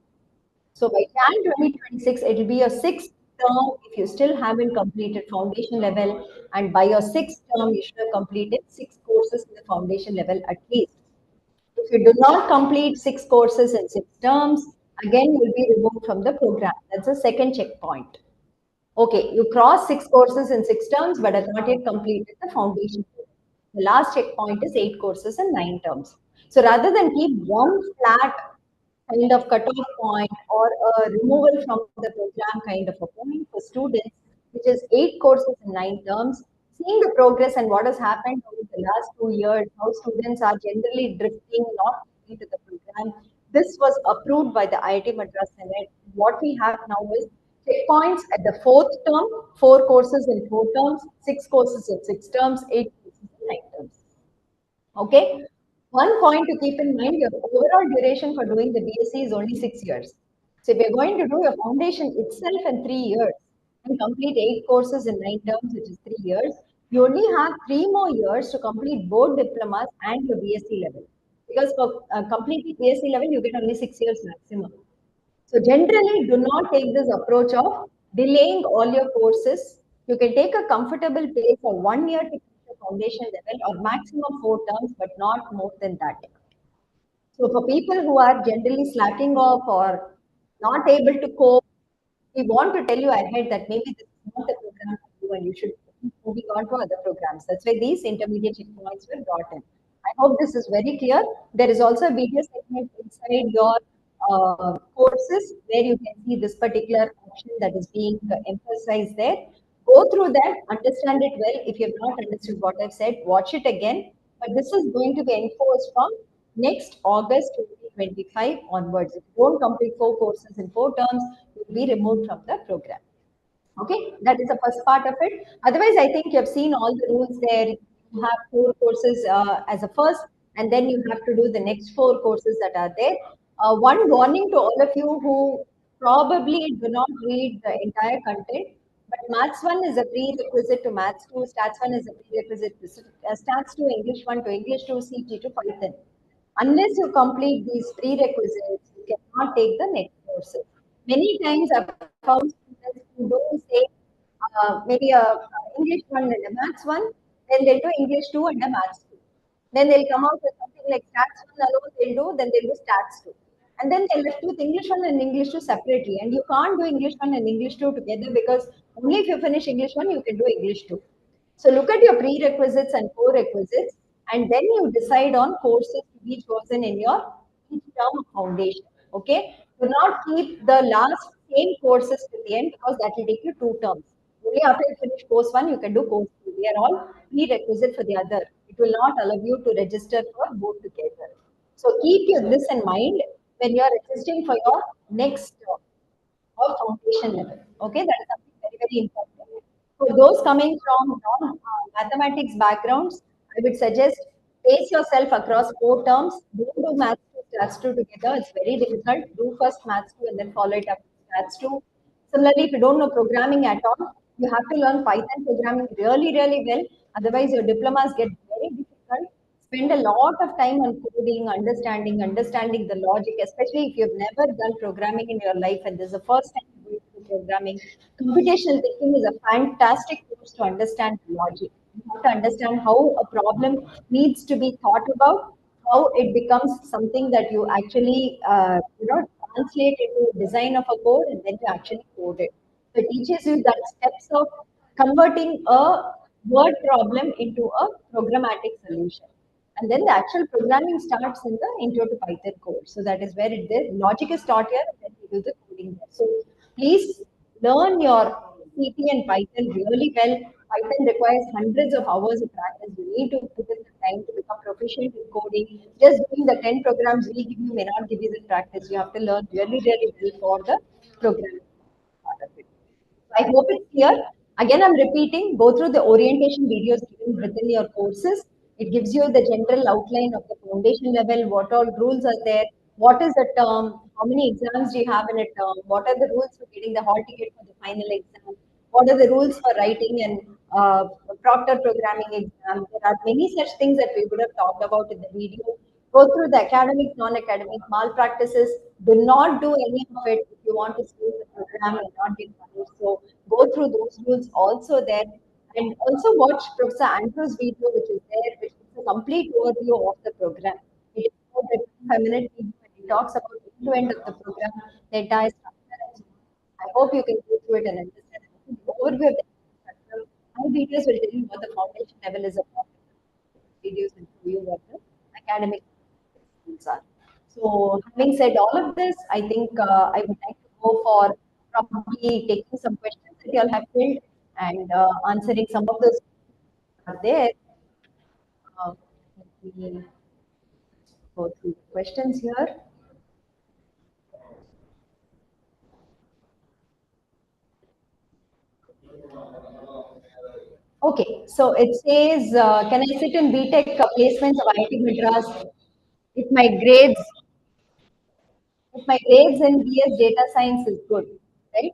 So by Jan 2026, it will be your 6th term if you still haven't completed foundation level, and by your 6th term, you should have completed 6 courses in the foundation level at least. If you do not complete 6 courses in 6 terms, again you will be removed from the program. That's the second checkpoint. Okay, you cross 6 courses in 6 terms, but have not yet completed the foundation. The last checkpoint is 8 courses in 9 terms. So rather than keep one flat kind of cutoff point or a removal from the program kind of a point for students, which is 8 courses in 9 terms, seeing the progress and what has happened over the last 2 years, how students are generally drifting, not into the program. This was approved by the IIT Madras Senate. What we have now is checkpoints at the 4th term, 4 courses in 4 terms, 6 courses in 6 terms, 8 courses in 9 terms. Okay. One point to keep in mind, your overall duration for doing the BSc is only 6 years. So if you're going to do your foundation itself in 3 years and complete 8 courses in 9 terms, which is 3 years, you only have 3 more years to complete both diplomas and your BSc level. Because for completing BSc level, you get only 6 years maximum. So generally, do not take this approach of delaying all your courses. You can take a comfortable pace for 1 year to finish the foundation level or maximum 4 terms, but not more than that. So for people who are generally slacking off or not able to cope, we want to tell you ahead that maybe this is not the program for you and you should keep moving on to other programs. That's why these intermediate checkpoints were brought in. I hope this is very clear. There is also a video segment inside your courses where you can see this particular option that is being emphasized there. Go through that, understand it well. If you have not understood what I've said, watch it again. But this is going to be enforced from next August 2025 onwards. If you don't complete 4 courses in 4 terms, you will be removed from the program. Okay, that is the first part of it. Otherwise, I think you have seen all the rules there. You have 4 courses as a first, and then you have to do the next 4 courses that are there. One warning to all of you who probably do not read the entire content, but Maths 1 is a prerequisite to Maths 2, Stats 1 is a prerequisite to Stats 2, English 1 to English 2, CT to Python. Unless you complete these prerequisites, you cannot take the next courses. Many times I've found students who don't say maybe a English 1 and a Maths 1, then they'll do English 2 and a Maths 2. Then they'll come out with something like Stats 1 alone, then they'll do Stats 2. And then they're left with English 1 and English 2 separately. And you can't do English 1 and English 2 together because only if you finish English 1, you can do English 2. So look at your prerequisites and co-requisites, and then you decide on courses to be chosen in your each term foundation. Okay? Do not keep the last same courses to the end because that will take you 2 terms. Only after you finish course 1, you can do course 2. They are all prerequisite for the other. It will not allow you to register for both together. So keep this in mind when you are registering for your next term or foundation level. Okay, that is something very, very important. For those coming from non-mathematics backgrounds, I would suggest pace yourself across 4 terms. Don't do maths 2, stats 2 together. It's very difficult. Do first maths 2 and then follow it up with stats 2. Similarly, if you don't know programming at all, you have to learn Python programming really, really well. Otherwise, your diplomas get very difficult. Spend a lot of time on coding, understanding the logic, especially if you've never done programming in your life and this is the first time you're going through programming. Computational thinking is a fantastic course to understand logic. You have to understand how a problem needs to be thought about, how it becomes something that you actually translate into design of a code and then you actually code it. So it teaches you that steps of converting a word problem into a programmatic solution. And then the actual programming starts in the intro to Python code. So that is where the logic is taught here, and then we do the coding there. So please learn your CT and Python really well. Python requires hundreds of hours of practice. You need to put in the time to become proficient in coding. Just doing the 10 programs we give you may not give you the practice. You have to learn really, really well for the programming part of it. I hope it's clear. Again, I'm repeating, go through the orientation videos given within your courses. It gives you the general outline of the foundation level, what all rules are there, what is the term, how many exams do you have in a term, what are the rules for getting the hall ticket for the final exam, what are the rules for writing and proctor programming exam. There are many such things that we would have talked about in the video. Go through the academic, non-academic malpractices. Do not do any of it if you want to stay the program and not get punished. So go through those rules also there. And also watch Professor Andrew's video, which is there, which is a complete overview of the program. It is about a 5-minute video and it talks about the end of the program, the entire structure and so on. I hope you can go through it and understand. The overview of the structure. My videos will tell you what the foundation level is about. Videos will show you what the academic skills are. So, having said all of this, I think I would like to go for probably taking some questions that you all have filled and answering some of those are there. Uh, Let me go through the questions here. Okay, so it says, can I sit in BTech placements of IIT Madras if my grades in BS data science is good, right?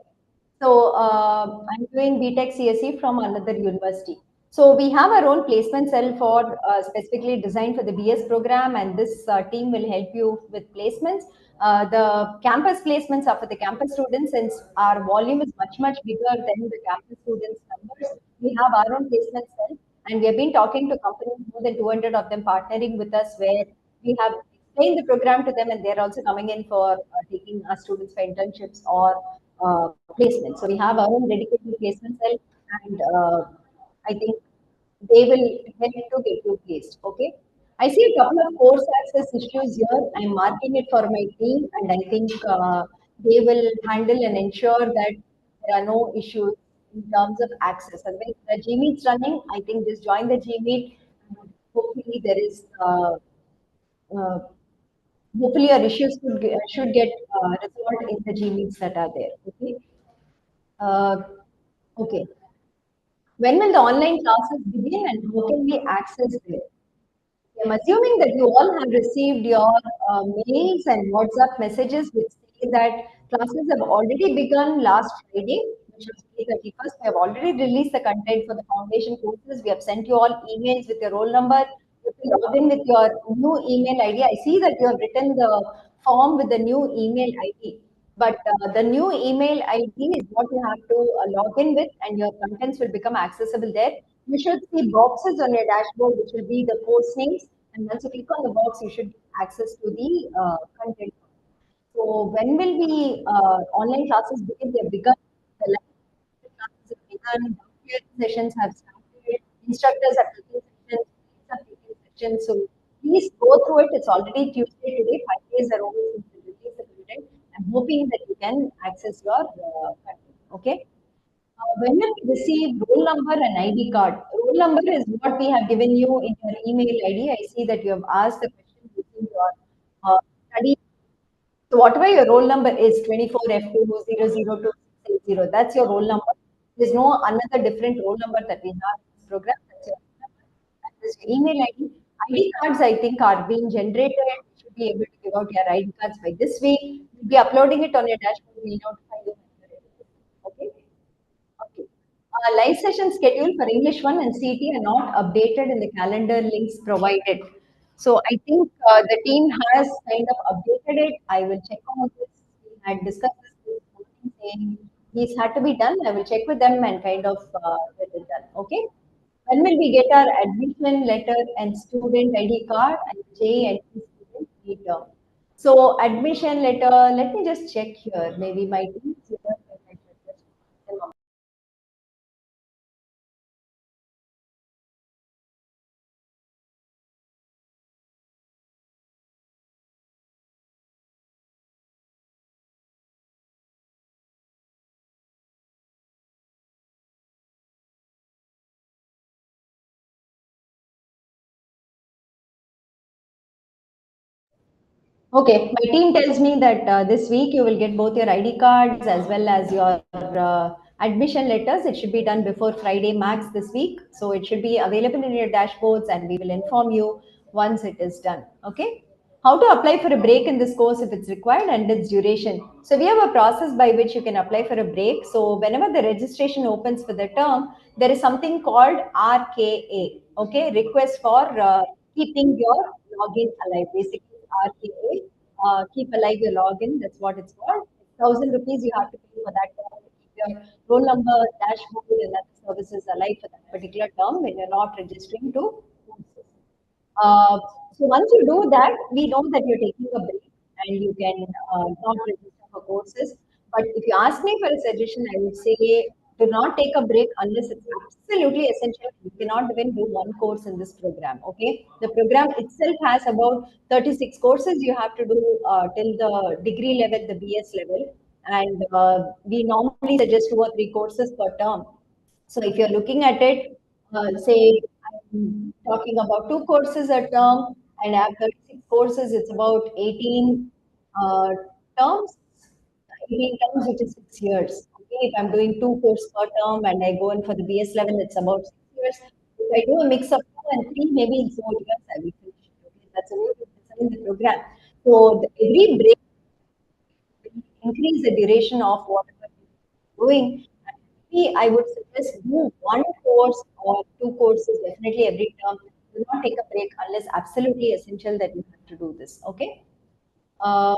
So I'm doing BTech CSE from another university. So we have our own placement cell for specifically designed for the BS program, and this team will help you with placements. The campus placements are for the campus students, since our volume is much bigger than the campus students numbers. We have our own placement cell, and we have been talking to companies, more than 200 of them partnering with us, where we have explained the program to them, and they're also coming in for taking our students for internships or placement. So we have our own dedicated placement cell, and I think they will help to get you placed. Okay. I see a couple of course access issues here. I'm marking it for my team, and I think they will handle and ensure that there are no issues in terms of access. Otherwise, the Gmeet's running. I think just join the Gmeet. Hopefully, there is. Uh, Hopefully, your issues should get resolved in the Gmeets that are there. Okay. Uh, okay. When will the online classes begin and how can we access them? I'm assuming that you all have received your mails and WhatsApp messages which say that classes have already begun last Friday, which was May 31st. We have already released the content for the foundation courses. We have sent you all emails with your roll number. You can log in with your new email ID. I see that you have written the form with the new email ID. But the new email ID is what you have to log in with, and your contents will become accessible there. You should see boxes on your dashboard, which will be the course names. And once you click on the box, you should get access to the content. So when will the online classes begin? They have begun. The live classes have begun. Downstairs sessions have started. Instructors are taking sessions. Students are taking sessions. So please go through it. It's already Tuesday today. 5 days are over since we released the content. I'm hoping that you can access your content. Okay. When you receive roll number and ID card, roll number is what we have given you in your email ID. I see that you have asked the question using your study. So whatever your roll number is, 24F200260, that's your roll number. There's no another different roll number that we have in this program. That's your roll number. And this email ID. ID cards, I think, are being generated. You should be able to give out your ID cards by this week. We'll be uploading it on your dashboard. We'll notify you. Okay. Okay. Live session schedule for English 1 and CT are not updated in the calendar links provided. So I think the team has kind of updated it. I will check on this. We had discussed this morning saying these had to be done. I will check with them and kind of get it done. Okay. When will we get our admission letter and student ID card and J and T student meter? So admission letter, let me just check here. Maybe my team is here. Okay, my team tells me that this week you will get both your ID cards as well as your admission letters. It should be done before Friday max this week. So it should be available in your dashboards and we will inform you once it is done. Okay. How to apply for a break in this course if it's required and its duration. So we have a process by which you can apply for a break. So whenever the registration opens for the term, there is something called RKA. Okay, request for keeping your login alive. Basically, RKA, keep alive your login. That's what it's called. 1,000 rupees you have to pay for that term to keep your roll number, dashboard, and other services alive for that particular term when you're not registering to courses. So once you do that, we know that you're taking a break and you can not register for courses. But if you ask me for a suggestion, I would say do not take a break unless it's absolutely essential. You cannot even do one course in this program. Okay, the program itself has about 36 courses you have to do till the degree level, the BS level, and we normally suggest 2 or 3 courses per term. So if you're looking at it, say I'm talking about 2 courses a term and I have 36 courses, it's about 18 terms, 18 terms, which is 6 years. Okay, if I'm doing 2 courses per term and I go in for the BS level, it's about 6 years. If I do a mix of 2 and 3, maybe in 4 years I will finish it. Okay, that's a way to design the program. So every break increase the duration of whatever you're doing. And maybe I would suggest do 1 course or 2 courses definitely every term. Do not take a break unless absolutely essential that you have to do this. Okay. Um,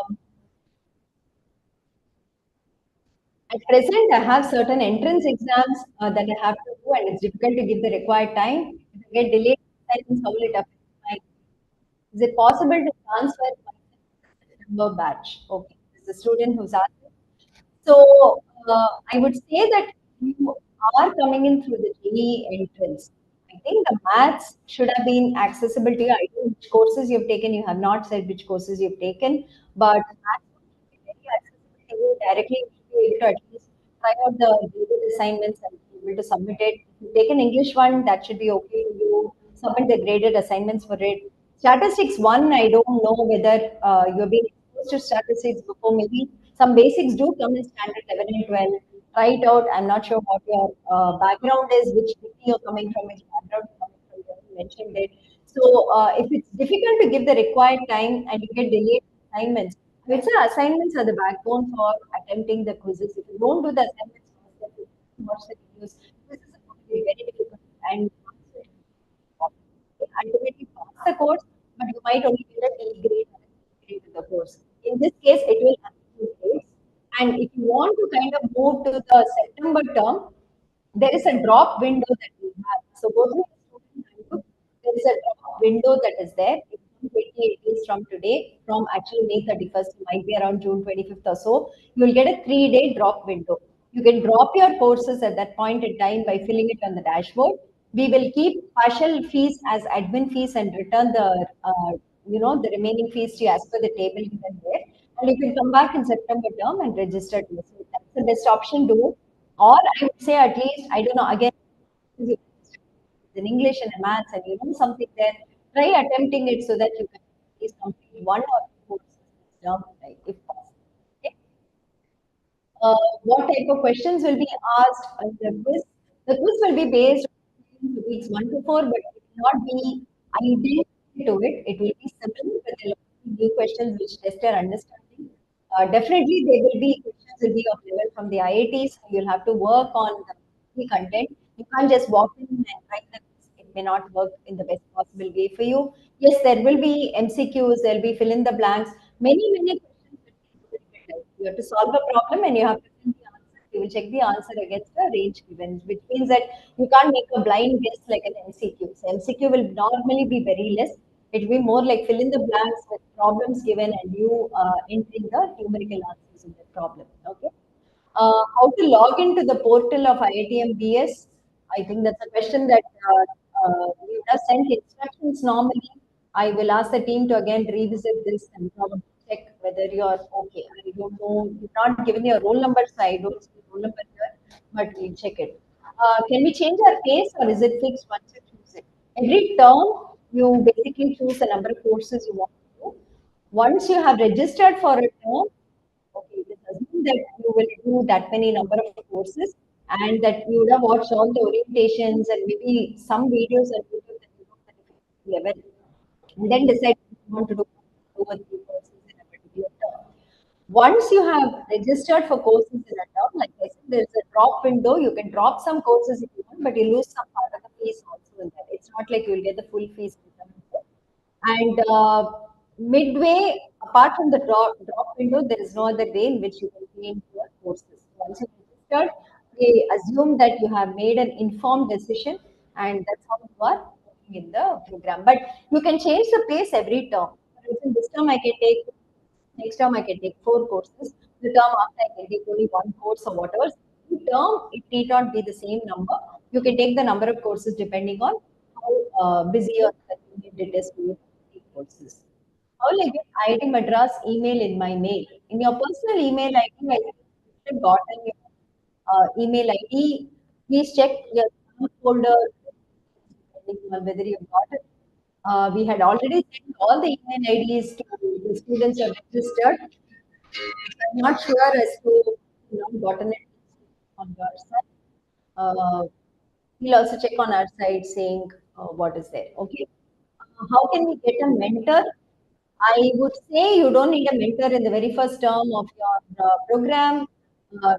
at present, I have certain entrance exams that I have to do, and it's difficult to give the required time. If I get delayed assignments, how will it affect my? Is it possible to transfer my September batch? Okay, this is a student who's asked. So I would say that you are coming in through the JEE entrance. I think the maths should have been accessible to you. I don't know which courses you've taken. You have not said which courses you've taken, but maths should be very accessible to you directly. You should be able to at least try out the graded assignments and be able to submit it. If you take an English one, that should be okay. You submit the graded assignments for it. Statistics one, I don't know whether you've been exposed to statistics before. Maybe some basics do come in standard 11 and 12. Try it out. I'm not sure what your background is, which degree you're coming from, which background you're coming from. You haven't mentioned it. So if it's difficult to give the required time and you get delayed assignments, I would say assignments are the backbone for attempting the quizzes. If you don't do the assignments, first, then you watch the videos. Quizzes are going to be very difficult and ultimately pass the course, but you might only get a D grade or a C grade to the course. In this case, it will have 2 grades. And if you want to kind of move to the September term, there is a drop window that we have. So go through the student handbook. There is a drop window that is there. It's 28 days from today, from actually May 31st, it might be around June 25th or so. You will get a 3-day drop window. You can drop your courses at that point in time by filling it on the dashboard. We will keep partial fees as admin fees and return the the remaining fees to you as per the table given there. And you can come back in September term and register to this. So that's the best option to do. Or I would say at least, I don't know, again, in English and maths and you know something there, try attempting it so that you can at least complete 1 or 2 courses this term, right, if possible. Okay? What type of questions will be asked in the quiz? The quiz will be based on weeks 1 to 4, but it will not be identical to it. It will be similar, but there will be new questions which test your understanding. Definitely, there will be questions will be of level from the IITs. You'll have to work on the content. You can't just walk in and write the quiz. It may not work in the best possible way for you. Yes, there will be MCQs. There will be fill in the blanks. Many questions will be difficult. You have to solve a problem and you have to fill the answer. You will check the answer against a range given, which means that you can't make a blind guess like an MCQ. So MCQ will normally be very less. It will be more like fill in the blanks with problems given and you entering the numerical answers in the problem. Okay. How to log into the portal of IITM BS? I think that's a question that we would have sent instructions normally. I will ask the team to again revisit this and probably check whether you're okay. I don't know. You've not given your roll number, so I don't see roll number here, but we'll check it. Can we change our pace or is it fixed once you choose it? Every term, you basically choose the number of courses you want to do. Once you have registered for a term, okay, let's assume that you will do that many number of courses and that you would have watched all the orientations and maybe some videos on YouTube that you know the difficulty level, and then decide if you want to do 2 or 3 courses in a particular term. Once you have registered for courses in a term, like I said, there's a drop window. You can drop some courses if you want, but you lose some part of the fees also in that. It's not like you'll get the full fees returned. And midway, apart from the drop window, there is no other way in which you can claim your courses. Once you registered, they assume that you have made an informed decision, and that's how you are working in the program. But you can change the pace every term. For instance, this term I can take, next term I can take 4 courses. The term after I can take only 1 course or whatever. Every term, it need not be the same number. You can take the number of courses depending on how busy or convenient it is for you to take courses. How will I get IIT Madras email in my mail? In your personal email ID, I think you should have gotten your email ID. Please check your spam folder depending on whether you got it. We had already sent all the email IDs to the students who are registered. I'm not sure as to gotten it on your side. We'll also check on our side saying what is there. Okay. How can we get a mentor? I would say you don't need a mentor in the very first term of your program.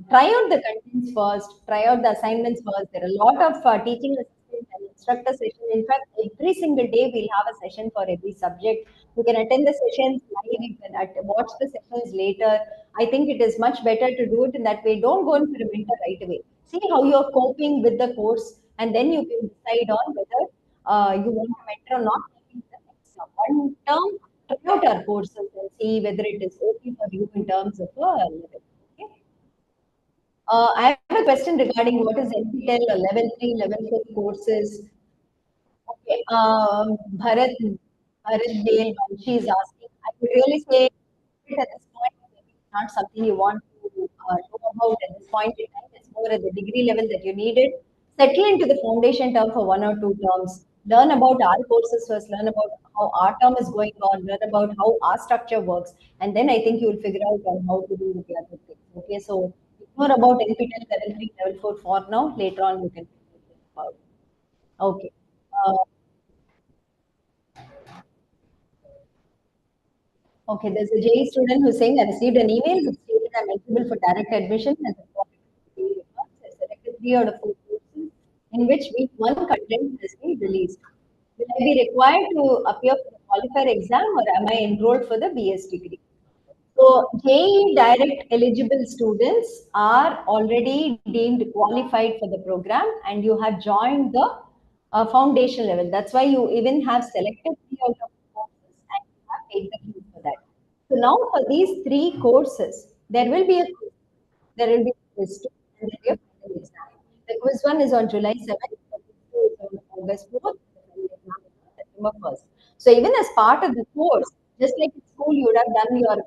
Try out the contents first, try out the assignments first. There are a lot of teaching assistants and instructor sessions. In fact, every single day we'll have a session for every subject. You can attend the sessions live, you can watch the sessions later. I think it is much better to do it in that way. Don't go in for a mentor right away. See how you're coping with the course, and then you can decide on whether you want a mentor or not. Maybe the next term. One term, try out our courses and see whether it is okay for you in terms of a level. Okay. I have a question regarding what is NPTEL or level 3, level 4 courses. Okay, Bharat Dale, she is asking. I would really say it at this point, maybe it's not something you want to know about at this point in time. It's more at the degree level that you need it. Settle into the foundation term for 1 or 2 terms. Learn about our courses first. Learn about how our term is going on. Learn about how our structure works, and then I think you will figure out on how to do the other things. Okay, so ignore about NPTEL level 3, level 4 for now. Later on, you can think about. Okay. Uh, Okay, there's a JE student who's saying, I received an email which stated I'm eligible for direct admission and the I selected 3 out of 4 courses in which week 1 content has been released. Will I be required to appear for the qualifier exam or am I enrolled for the BS degree? So JEE direct eligible students are already deemed qualified for the program and you have joined the foundation level. That's why you even have selected 3 out of 4 courses and you have paid the fee for that. So now for these 3 courses, there will be a quiz. There will be a quiz two and there will be a final exam. The quiz one is on July 7th, the quiz two is on August 4th, the final exam is on September 1st. So even as part of the course, just like in school, you would have done your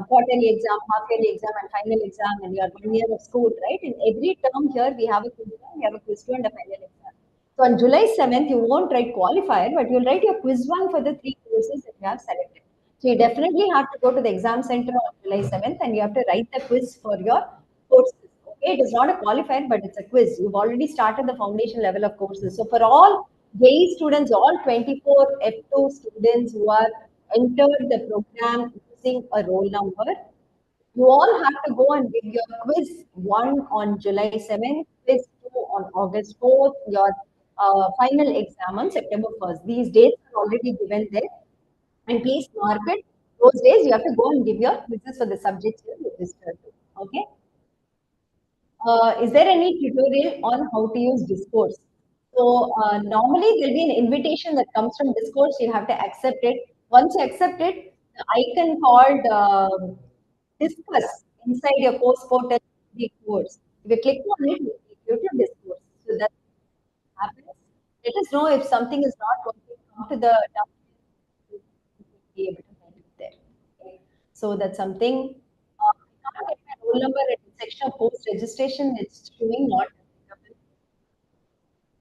quarterly exam, half yearly exam, and final exam, and your 1 year of school, right? In every term here, we have a quiz one, we have a quiz two, and a final exam. So on July 7th, you won't write qualifier, but you'll write your quiz one for the 3 courses that you have selected. So you definitely have to go to the exam center on July 7th and you have to write the quiz for your courses. Okay, it is not a qualifier, but it's a quiz. You've already started the foundation level of courses. So for all JEE students, all 24 F2 students who are entered the program using a roll number, you all have to go and give your quiz one on July 7th, quiz two on August 4th, your final exam on September 1st. These dates are already given there. And please mark it. Those days you have to go and give your quizzes for the subjects you registered to. Okay. Is there any tutorial on how to use Discourse? So normally there'll be an invitation that comes from Discourse. You have to accept it. Once you accept it, the icon called Discuss inside your course portal will be course. If you click on it, it will take you to Discourse. So that happens. Let us know if something is not working. Come to the be able to help you there. Okay. So that's something. I can't get my roll number at the section of post registration. It's showing not applicable.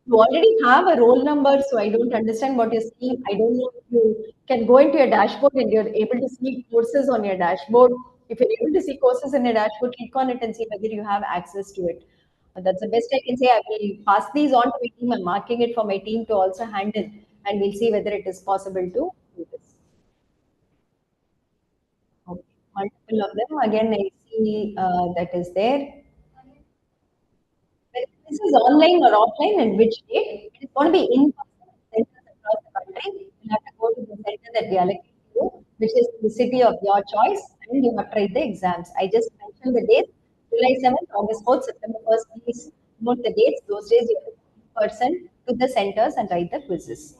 You already have a roll number, so I don't understand what you're seeing. I don't know if you can go into your dashboard and you're able to see courses on your dashboard. If you're able to see courses in your dashboard, click on it and see whether you have access to it. That's the best I can say. I will pass these on to my team. I'm marking it for my team to also handle, and we'll see whether it is possible to do this. Okay. Multiple of them. Again, I see that is there. Whether this is online or offline and which date, it is going to be in person centers across the country. You have to go to the center that we allocate to you, which is the city of your choice, and you have to write the exams. I just mentioned the dates: July 7th, August 4th, September 1st. Please note the dates. Those days you have to go in person to the centers and write the quizzes.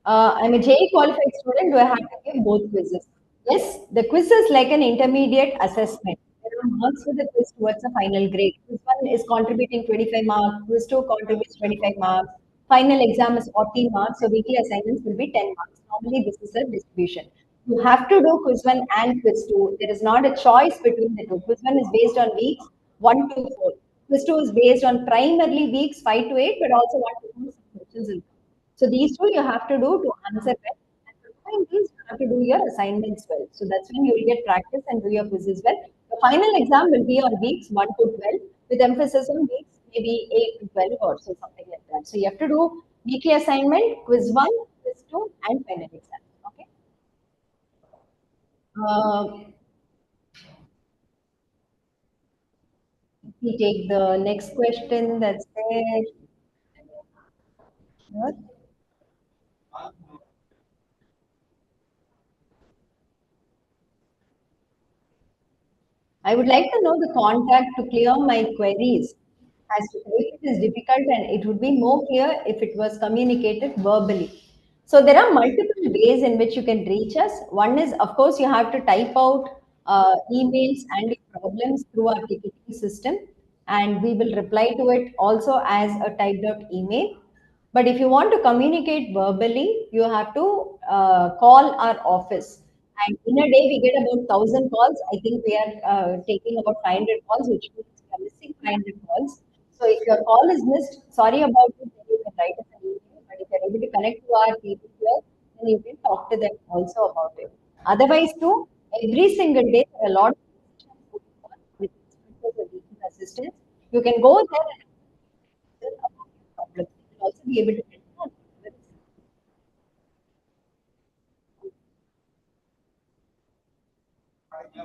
I'm a JEE qualified student. Do I have to give both quizzes? Yes, the quiz is like an intermediate assessment. There are marks for the quiz towards the final grade. Quiz one is contributing 25 marks, quiz two contributes 25 marks, final exam is 40 marks, so weekly assignments will be 10 marks. Normally, this is a distribution. You have to do quiz one and quiz two. There is not a choice between the two. Quiz one is based on weeks 1 to 4. Quiz two is based on primarily weeks 5 to 8, but also 1 to 2 questions will come. So these two you have to do to answer well. And to find these, you have to do your assignments well. So that's when you will get practice and do your quizzes well. The final exam will be on weeks 1 to 12 with emphasis on weeks maybe 8 to 12 or so, something like that. So you have to do weekly assignment, quiz 1, quiz 2, and final exam. Okay. We take the next question that's there. Here. I would like to know the contact to clear my queries. As to it is difficult and it would be more clear if it was communicated verbally. So there are multiple ways in which you can reach us. One is, of course, you have to type out emails and your problems through our ticketing system, and we will reply to it also as a typed out email. But if you want to communicate verbally, you have to call our office. And in a day, we get about 1,000 calls. I think we are taking about 500 calls, which means we are missing 500 calls. So if your call is missed, sorry about it, then you can write us an email. But if you're able to connect to our people here, then you can talk to them also about it. Otherwise, too, every single day, there are a lot of with instructors or teaching assistants. You can go there and about your problems. You will also be able to help you.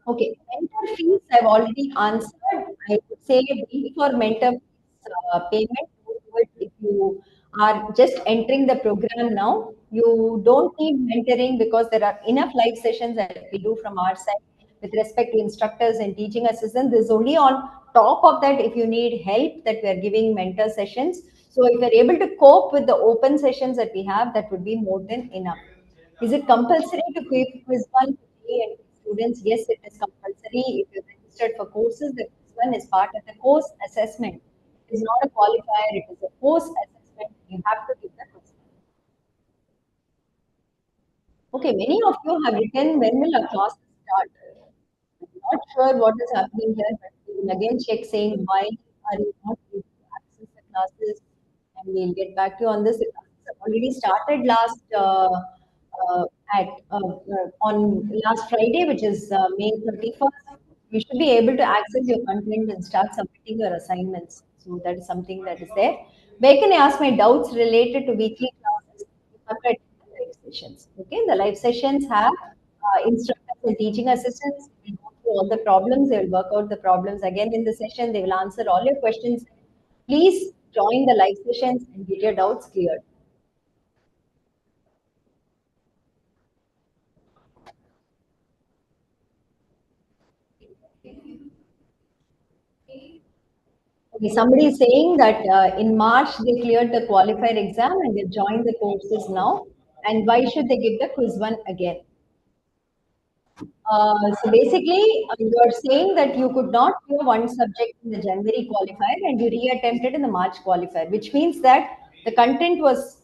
Okay, mentor fees I've already answered. I would say wait for mentor fees payment. Don't do it if you are just entering the program now. You don't need mentoring because there are enough live sessions that we do from our side with respect to instructors and teaching assistants. There's only on top of that if you need help that we are giving mentor sessions. So if you're able to cope with the open sessions that we have, that would be more than enough. Is it compulsory to quiz one today and students? Yes, it is compulsory. If you're registered for courses, the quiz one is part of the course assessment. It is not a qualifier, it is a course assessment. You have to give the quiz one. Okay, many of you have written when will our classes start? I'm not sure what is happening here, but we will again check saying why are you not able to access the classes, and we'll get back to you on this. The classes have already started last uh, at on last Friday, which is May 31st. You should be able to access your content and start submitting your assignments. So that is something that is there. Where can I ask my doubts related to weekly classes? You have to attend the live sessions. Okay, the live sessions have instructors and teaching assistants. They will go through all the problems. They will work out the problems again in the session. They will answer all your questions. Please join the live sessions and get your doubts cleared. Okay, somebody is saying that in March they cleared the qualifier exam and they joined the courses now. And why should they give the quiz one again? So basically, you are saying that you could not clear one subject in the January qualifier and you reattempted in the March qualifier, which means that the content was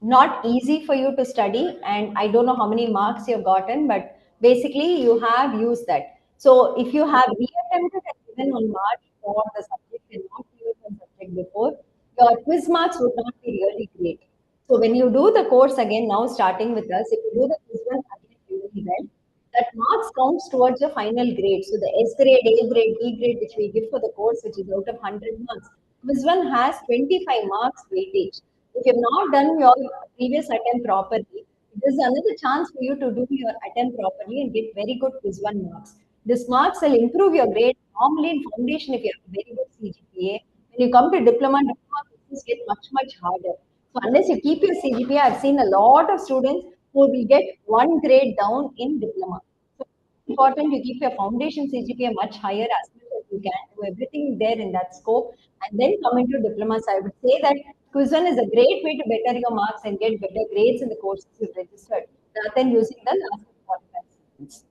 not easy for you to study. And I don't know how many marks you've gotten, but basically you have used that. So if you have reattempted and given on March for the subject and not given one subject before, your quiz marks would not be really great. So when you do the course again, now starting with us, if you do the quiz one again really well, that marks counts towards your final grade. So the S grade, A grade, B grade, which we give for the course, which is out of 100 marks, quiz one has 25 marks weightage. If you've not done your previous attempt properly, there's another chance for you to do your attempt properly and get very good quiz one marks. This marks will improve your grade. Normally in foundation, if you have a very good CGPA, when you come to diploma questions get much, much harder. So unless you keep your CGPA, I've seen a lot of students who will get one grade down in diploma. So it's important you keep your foundation CGPA much higher as much as you can, do everything there in that scope, and then come into diploma. So I would say that quiz one is a great way to better your marks and get better grades in the courses you've registered, rather than using the last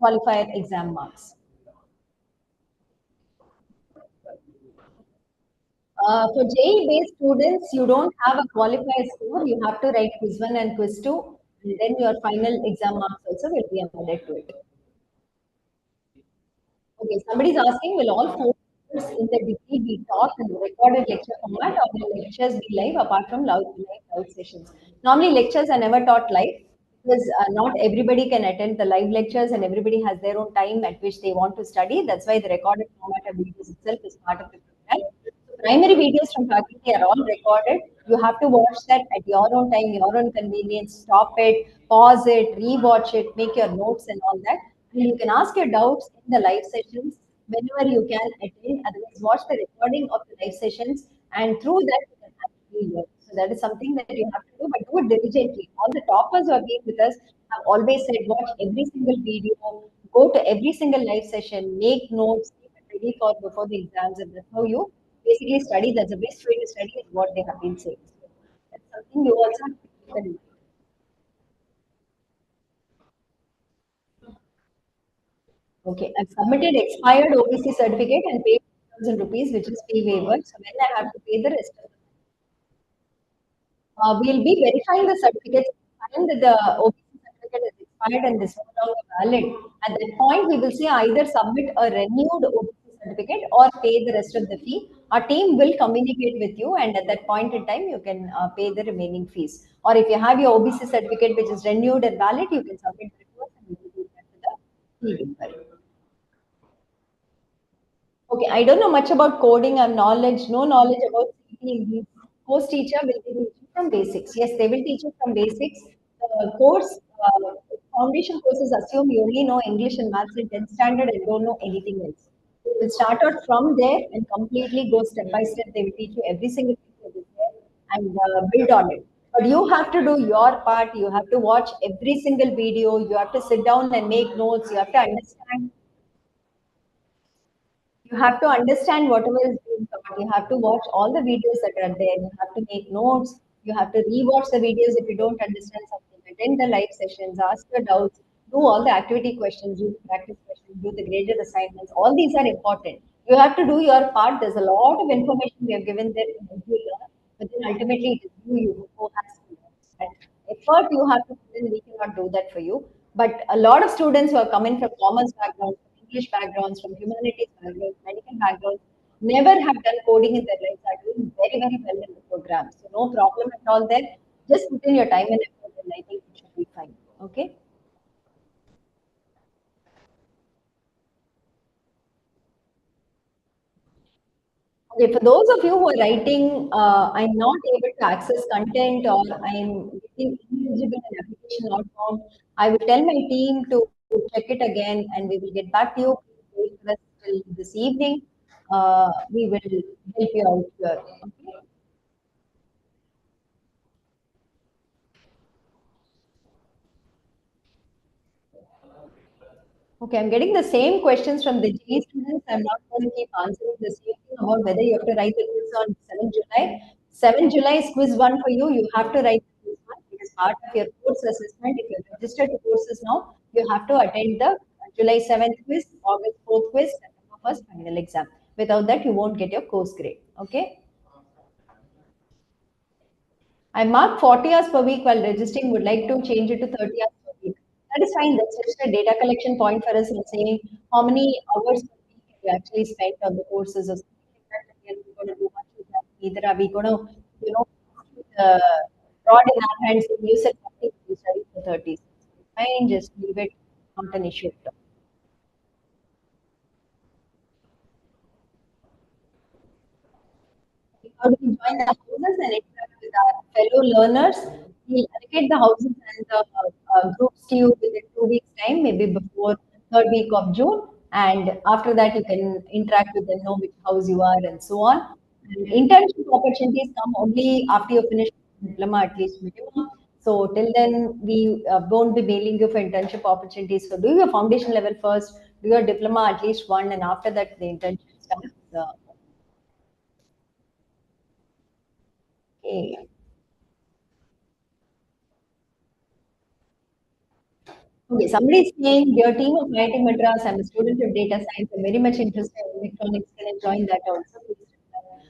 qualifier exam marks. For JEE-based students, you don't have a qualifier score. You have to write quiz one and quiz two, and then your final exam marks also will be added to it. Okay, somebody's asking, will all four lectures in the degree be taught in recorded lecture format or will lectures be live apart from live sessions? Normally, lectures are never taught live because not everybody can attend the live lectures and everybody has their own time at which they want to study. That's why the recorded format of videos itself is part of the program. So primary videos from faculty are all recorded. You have to watch that at your own time, your own convenience, stop it, pause it, re-watch it, make your notes and all that. And you can ask your doubts in the live sessions whenever you can attend. Otherwise, watch the recording of the live sessions, and through that you can actually learn. So that is something that you have to do, but do it diligently. All the toppers who have been with us have always said, watch every single video, go to every single live session, make notes, keep it ready for before the exams, and that's how you basically study. That's the best way to study, is what they have been saying. So that's something you also have to keep in mind. Okay, I've submitted expired OBC certificate and paid 1,000 rupees, which is fee waiver. So when I have to pay the rest of we'll be verifying the certificates. Find that the OBC certificate is expired and is no longer valid. At that point, we will say either submit a renewed OBC certificate or pay the rest of the fee. Our team will communicate with you, and at that point in time, you can pay the remaining fees. Or if you have your OBC certificate which is renewed and valid, you can submit it to us and we will do that to the fee waiver. Okay, I don't know much about coding. I'm knowledge, no knowledge about CT. Course teacher will be teaching from basics. Yes, they will teach you from basics. The course, foundation courses assume you only know English and maths in 10th standard and don't know anything else. So you will start out from there and completely go step by step. They will teach you every single thing that is there and build on it. But you have to do your part. You have to watch every single video. You have to sit down and make notes. You have to understand, you have to understand whatever is being taught. You have to watch all the videos that are there. You have to make notes. You have to rewatch the videos if you don't understand something. Attend the live sessions, ask your doubts, do all the activity questions, do the practice questions, do the graded assignments. All these are important. You have to do your part. There's a lot of information we have given there to help you learn, but then ultimately it is you who has to learn. That effort you have to put in, we cannot do that for you. But a lot of students who are coming from commerce backgrounds, English backgrounds, from humanities backgrounds, medical backgrounds, never have done coding in their lives, are doing very, very well in the program. So no problem at all there. Just put in your time and effort and I think it should be fine. Okay. Okay, for those of you who are writing, I'm not able to access content or I'm getting ineligible in application not found, I will tell my team to check it again and we will get back to you. Please wait for us till this evening. We will help you out here. Okay. Okay, I'm getting the same questions from the GE students. I'm not going to keep answering the same thing about whether you have to write the quiz on 7 July. 7 July is quiz one for you. You have to write the quiz one. It is part of your course assessment. If you're registered to courses now, you have to attend the July 7th quiz, August 4th quiz, September 1st final exam. Without that, you won't get your course grade. Okay. I mark 40 hours per week while registering, would like to change it to 30 hours per week. That is fine. That's just a data collection point for us in saying how many hours per week you actually spent on the courses or something like that. And we're going to do much with that. Neither are we going to, uh, rod in our hands and use it nothing to study for 30. Fine, just leave it, not an issue at all. How do we join the houses and interact with our fellow learners? We'll allocate the houses and the groups to you within 2 weeks' time, maybe before third week of June. And after that, you can interact with them, know which house you are, and so on. And internship opportunities come only after you finish diploma, at least minimum. So till then, we won't be mailing you for internship opportunities. So do your foundation level first, do your diploma at least one, and after that, the internship starts. Okay. Okay, somebody is saying, dear team of IIT Madras, I'm a student of data science. I'm very much interested in electronics. Can I join that also? Please reply.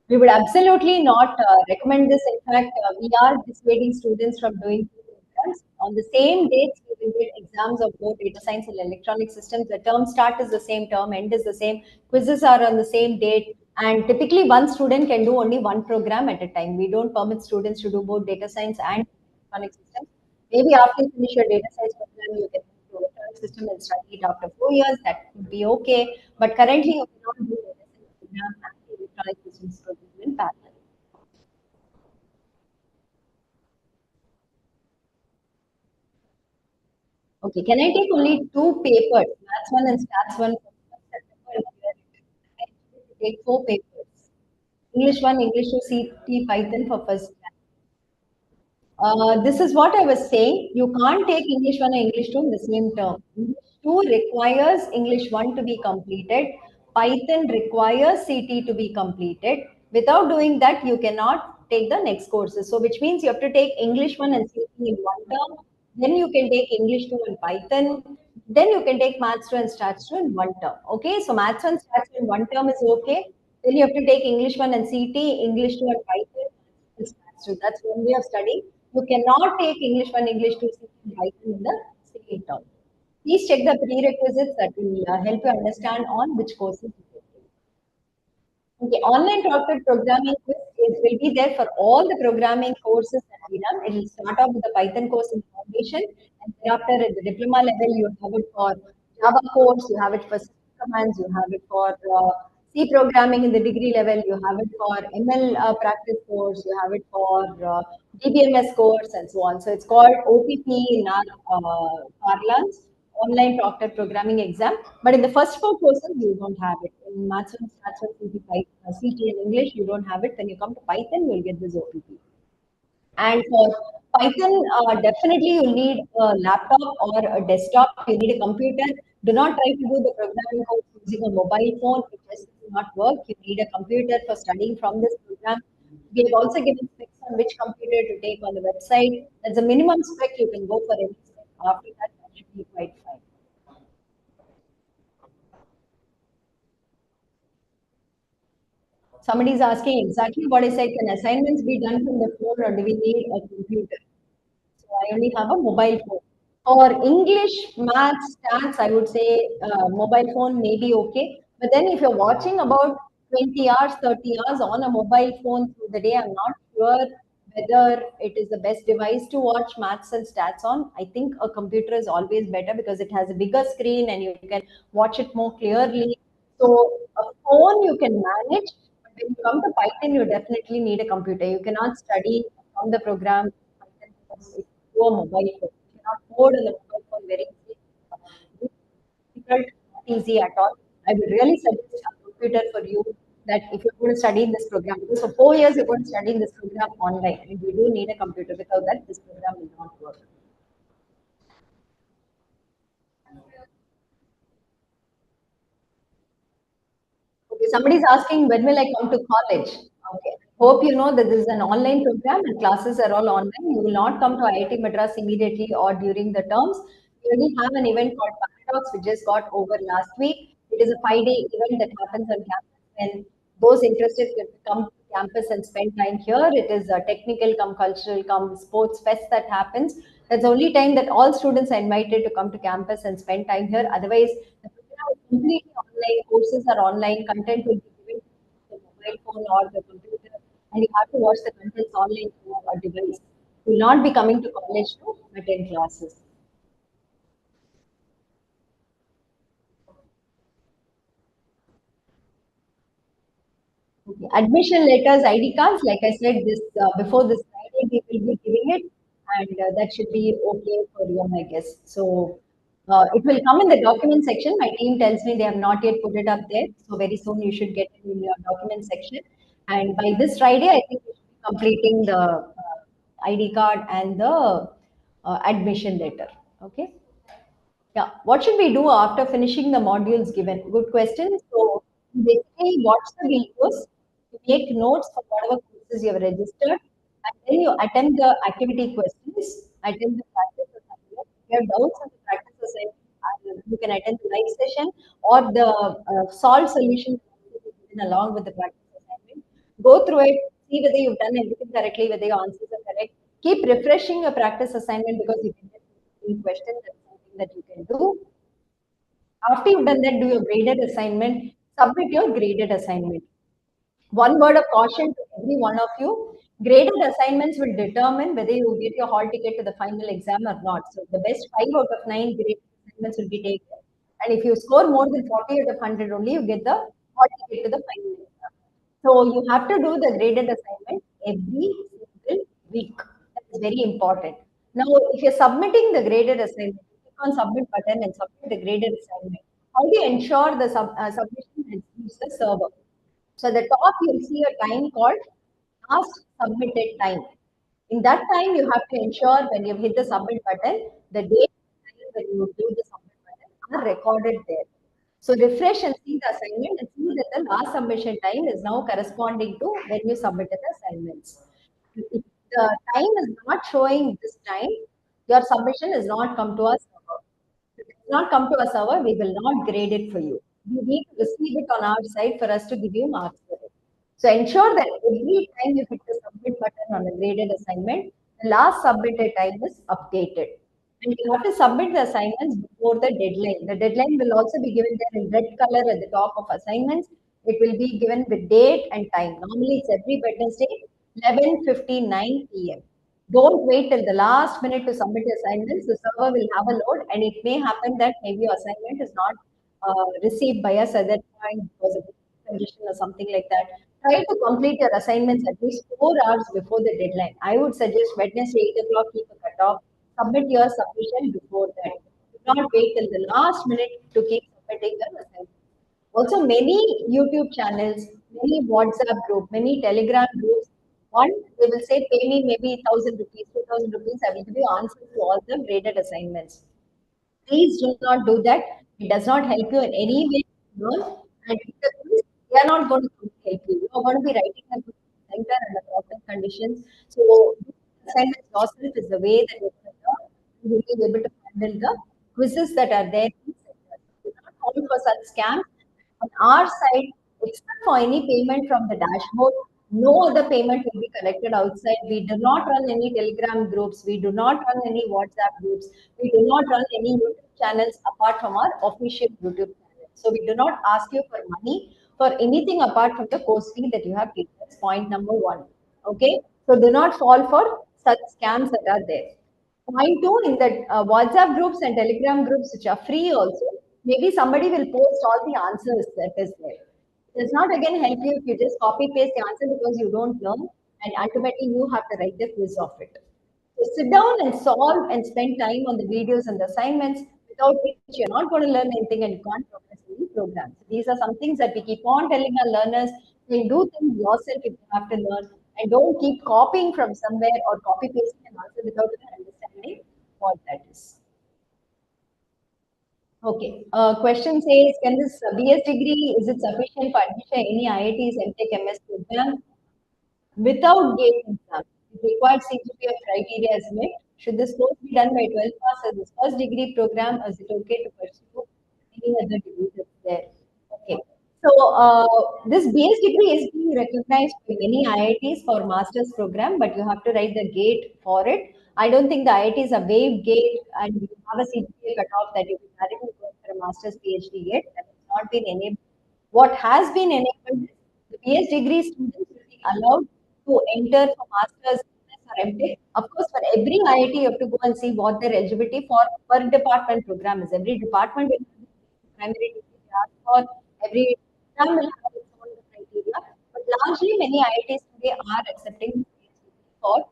We would absolutely not recommend this. In fact, we are dissuading students from doing two programs. On the same dates, we will get exams of both data science and electronic systems. The term start is the same, term end is the same. Quizzes are on the same date. And typically, one student can do only one program at a time. We don't permit students to do both data science and electronic systems. Maybe after you finish your data science program, you can move to electronic system and study it after 4 years. That could be okay. But currently, you cannot do data science program and the electronic systems program in parallel. Okay, can I take only two papers, Maths 1 and Stats 1 for September? I take four papers. English 1, English 2, CT, Python for first. This is what I was saying. You can't take English 1 and English 2 in the same term. English 2 requires English 1 to be completed. Python requires CT to be completed. Without doing that, you cannot take the next courses. So, which means you have to take English 1 and CT in one term. Then you can take English 2 and Python. Then you can take Maths 2 and Stats 2 in one term. Okay, so Maths 1 and Stats 2 in one term is okay. Then you have to take English 1 and CT, English 2 and Python. So that's one way of studying. You cannot take English 1, English 2, and Python in the same term. Please check the prerequisites that will help you understand on which courses you take. Okay, online doctorate programming quiz will be there for all the programming courses that we done. It will start off with the Python course in foundation, and thereafter at the diploma level, you have it for Java course, you have it for C commands, you have it for C programming in the degree level, you have it for ML practice course, you have it for DBMS course, and so on. So it's called OPP in our parlance, online proctor programming exam. But in the first four courses, you don't have it. In Maths and Stats and CT and English, you don't have it. When you come to Python, you'll get this OPP. And for Python, definitely you need a laptop or a desktop. You need a computer. Do not try to do the programming course using a mobile phone. It just does not work. You need a computer for studying from this program. We have also given specs on which computer to take on the website. That's a minimum spec. You can go for any spec. After that, that should be quite fine. Somebody is asking exactly what I said. Can assignments be done from the phone or do we need a computer? So I only have a mobile phone. For English, maths, stats, I would say mobile phone may be okay. But then if you're watching about 20 hours, 30 hours on a mobile phone through the day, I'm not sure whether it is the best device to watch maths and stats on. I think a computer is always better because it has a bigger screen and you can watch it more clearly. So a phone you can manage, but when you come to Python, you definitely need a computer. You cannot study from the program through a mobile phone. You cannot code on the mobile phone very easily. Difficult, not easy at all. I would really suggest a computer for you that if you're going to study in this program, because for 4 years you're going to study in this program online, and you do need a computer. Without that, this program will not work. Okay, somebody is asking when will I come to college? Okay, hope you know that this is an online program and classes are all online. You will not come to IIT Madras immediately or during the terms. We already have an event called Paradox, which just got over last week. It is a 5 day event that happens on campus, and those interested can come to campus and spend time here. It is a technical, come cultural, come sports fest that happens. That's the only time that all students are invited to come to campus and spend time here. Otherwise, the completely online, courses are online, content will be given to the mobile phone or the computer, and you have to watch the contents online through a device. You will not be coming to college to attend classes. Okay. Admission letters, ID cards, like I said, this before this Friday we will be giving it, and that should be okay for you, I guess. So it will come in the document section. My team tells me they have not yet put it up there, so very soon you should get it in your document section. And by this Friday, I think we should be completing the ID card and the admission letter. Okay. Yeah, what should we do after finishing the modules given? Good question. So basically watch the videos, you make notes for whatever courses you have registered, and then you attempt the activity questions, attempt the practice assignment. If you have doubts on the practice assignment, you can attend the live session or the solve solution along with the practice assignment. Go through it, see whether you've done everything correctly, whether your answers are correct. Keep refreshing your practice assignment because you can get any question. That's something that you can do. After you've done that, do your graded assignment, submit your graded assignment. One word of caution to every one of you, graded assignments will determine whether you get your hall ticket to the final exam or not. So the best 5 out of 9 graded assignments will be taken. And if you score more than 40 out of 100 only, you get the hall ticket to the final exam. So you have to do the graded assignment every single week. That's very important. Now, if you're submitting the graded assignment, click on submit button and submit the graded assignment. How do you ensure the submission reaches the server? So at the top, you'll see a time called last submitted time. In that time, you have to ensure when you hit the submit button, the date and time when you do the submit button are recorded there. So refresh and see the assignment and see that the last submission time is now corresponding to when you submitted the assignments. If the time is not showing this time, your submission has not come to us. If it does not come to a server, we will not grade it for you. We need to receive it on our side for us to give you marks for it. So ensure that every time you hit the submit button on a graded assignment, the last submitted time is updated. And you have to submit the assignments before the deadline. The deadline will also be given there in red color at the top of assignments. It will be given with date and time. Normally it's every Wednesday, 11:59 p.m. Don't wait till the last minute to submit assignments. The server will have a load, and it may happen that maybe your assignment is not received by us at that point because of condition or something like that. Try to complete your assignments at least 4 hours before the deadline. I would suggest Wednesday 8 o'clock, keep a cutoff. Submit your submission before that. Do not wait till the last minute to keep submitting the assignment. Also, many YouTube channels, many WhatsApp group, many Telegram groups. One, they will say, pay me maybe 1,000 rupees, 2,000 rupees. I will give you answers to all the graded assignments. Please do not do that. It does not help you in any way. Learn. And they are not going to help you. You are going to be writing a good center under proper conditions. So, assignments yourself is the way that you're going to learn. You will be able to handle the quizzes that are there in centers. Do not fall for such scams. On our side, except for any payment from the dashboard, no other payment will be collected outside. We do not run any Telegram groups. We do not run any WhatsApp groups. We do not run any YouTube channels apart from our official YouTube channel. So we do not ask you for money for anything apart from the course fee that you have paid. That's point number one. Okay. So do not fall for such scams that are there. Point two, in the WhatsApp groups and Telegram groups, which are free also, maybe somebody will post all the answers that is there. It does not again help you if you just copy paste the answer because you don't learn, and ultimately you have to write the quiz of it. So sit down and solve and spend time on the videos and the assignments, without which you're not going to learn anything and you can't progress in the program. So these are some things that we keep on telling our learners. You do things yourself if you have to learn, and don't keep copying from somewhere or copy pasting an answer without even understanding what that is. Okay. Question says, can this BS degree, is it sufficient for admission any IITs, MTech, MS program? Without gate exam, if required CGPA criteria is met, should this course be done by 12 pass as this first degree program, or is it okay to pursue any other degree that's there? Okay. So this BS degree is being recognized by many IITs for master's program, but you have to write the gate for it. I don't think the IITs have waived gate and you have a CGPA cutoff that you can directly go for a master's PhD yet. That has not been enabled. What has been enabled is the BS degree students will be allowed to enter for masters or MTech. Of course, for every IIT, you have to go and see what their eligibility for per department program is. Every department will have primary degree they ask for. Every exam will have its own criteria. But largely, many IITs today are accepting for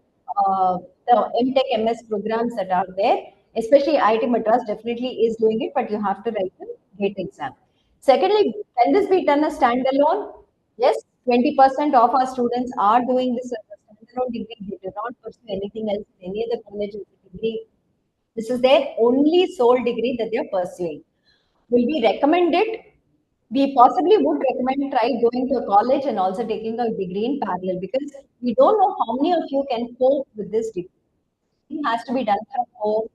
the MTech MS programs that are there. Especially IIT Madras definitely is doing it, but you have to write the GATE exam. Secondly, can this be done as standalone? Yes, 20% of our students are doing this as a standalone degree. They do not pursue anything else in any other college as a degree. This is their only sole degree that they are pursuing. Will we recommend it? We possibly would recommend try going to a college and also taking a degree in parallel because we don't know how many of you can cope with this degree. It has to be done from home.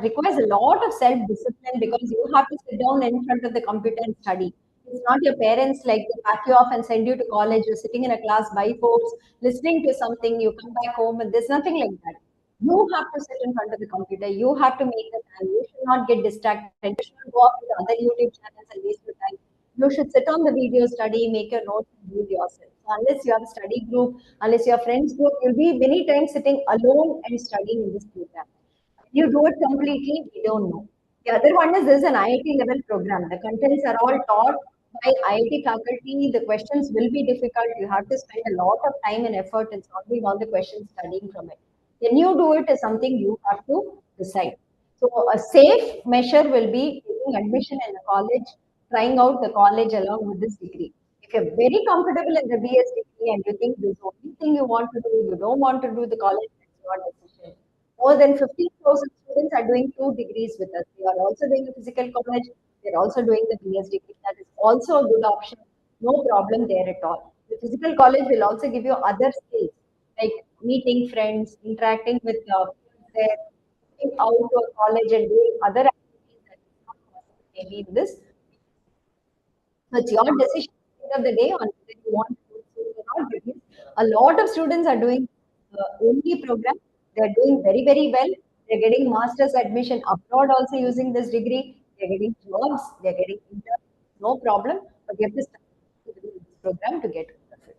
Requires a lot of self-discipline because you have to sit down in front of the computer and study. It's not your parents like they pack you off and send you to college. You're sitting in a class by force, listening to something. You come back home and there's nothing like that. You have to sit in front of the computer. You have to make the time. You should not get distracted. You shouldn't go off to other YouTube channels and waste your time. You should sit on the video, study, make your notes, and do it yourself. So unless you have a study group, unless your friends group, you'll be many times sitting alone and studying in this program. You do it completely, we don't know. The other one is this is an IIT level program. The contents are all taught by IIT faculty. The questions will be difficult. You have to spend a lot of time and effort in solving all the questions, studying from it. When you do it is something you have to decide. So a safe measure will be taking admission in a college, trying out the college along with this degree. If you're very comfortable in the BS degree and you think this is the only thing you want to do, you don't want to do the college, that's your decision. More than 15,000 students are doing 2 degrees with us. They are also doing a physical college. They're also doing the BS degree. That is also a good option. No problem there at all. The physical college will also give you other skills like meeting friends, interacting with friends there, going out to a college and doing other activities that is not possible maybe in this. So it's your decision at the end of the day on whether you want to do it or not. But yes, a lot of students are doing only program. They're doing very, very well. They're getting master's admission abroad also using this degree. They're getting jobs. They're getting interns. No problem. But you have to start with this program to get out of it.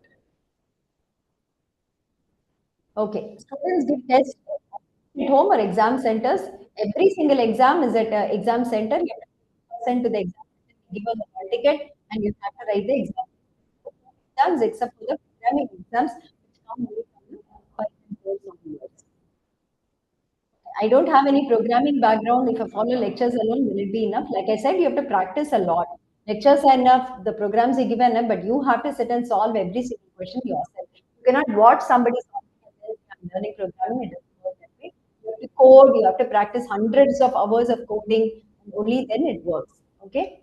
Okay, students give tests at home or exam centers. Every single exam is at an exam center. You have to send to the exam center, give them the hall ticket, and you have to write the exam. Exams except for the programming exams, which come only from the Python course onwards. I don't have any programming background. If I follow lectures alone, will it be enough? Like I said, you have to practice a lot. Lectures are enough, the programs are given enough, but you have to sit and solve every single question yourself. You cannot watch somebody solving and then I'm learning programming. It doesn't work that way. You have to code, you have to practice hundreds of hours of coding, and only then it works. Okay.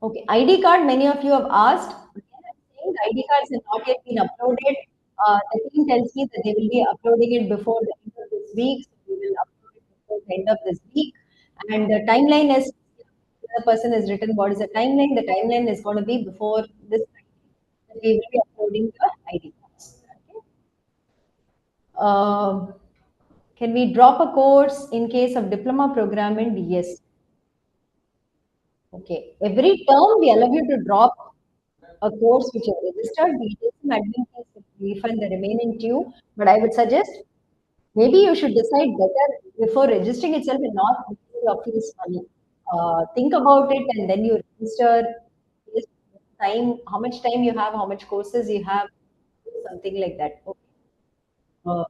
Okay, ID card, many of you have asked. Again, I'm saying the ID cards have not yet been uploaded. The team tells me that they will be uploading it before the end of this week. So we will upload it before the end of this week. And the timeline is, the person has written what is the timeline. The timeline is going to be before this Friday that we will be uploading the ID cards. Okay. Can we drop a course in case of diploma program in BS? Okay. Every term we allow you to drop a course which is registered. We take some admin fees to refund the remaining due. But I would suggest maybe you should decide better before registering itself and not wasting your fees money. Think about it and then you register. Waste time, how much time you have, how much courses you have, something like that. Okay. Uh,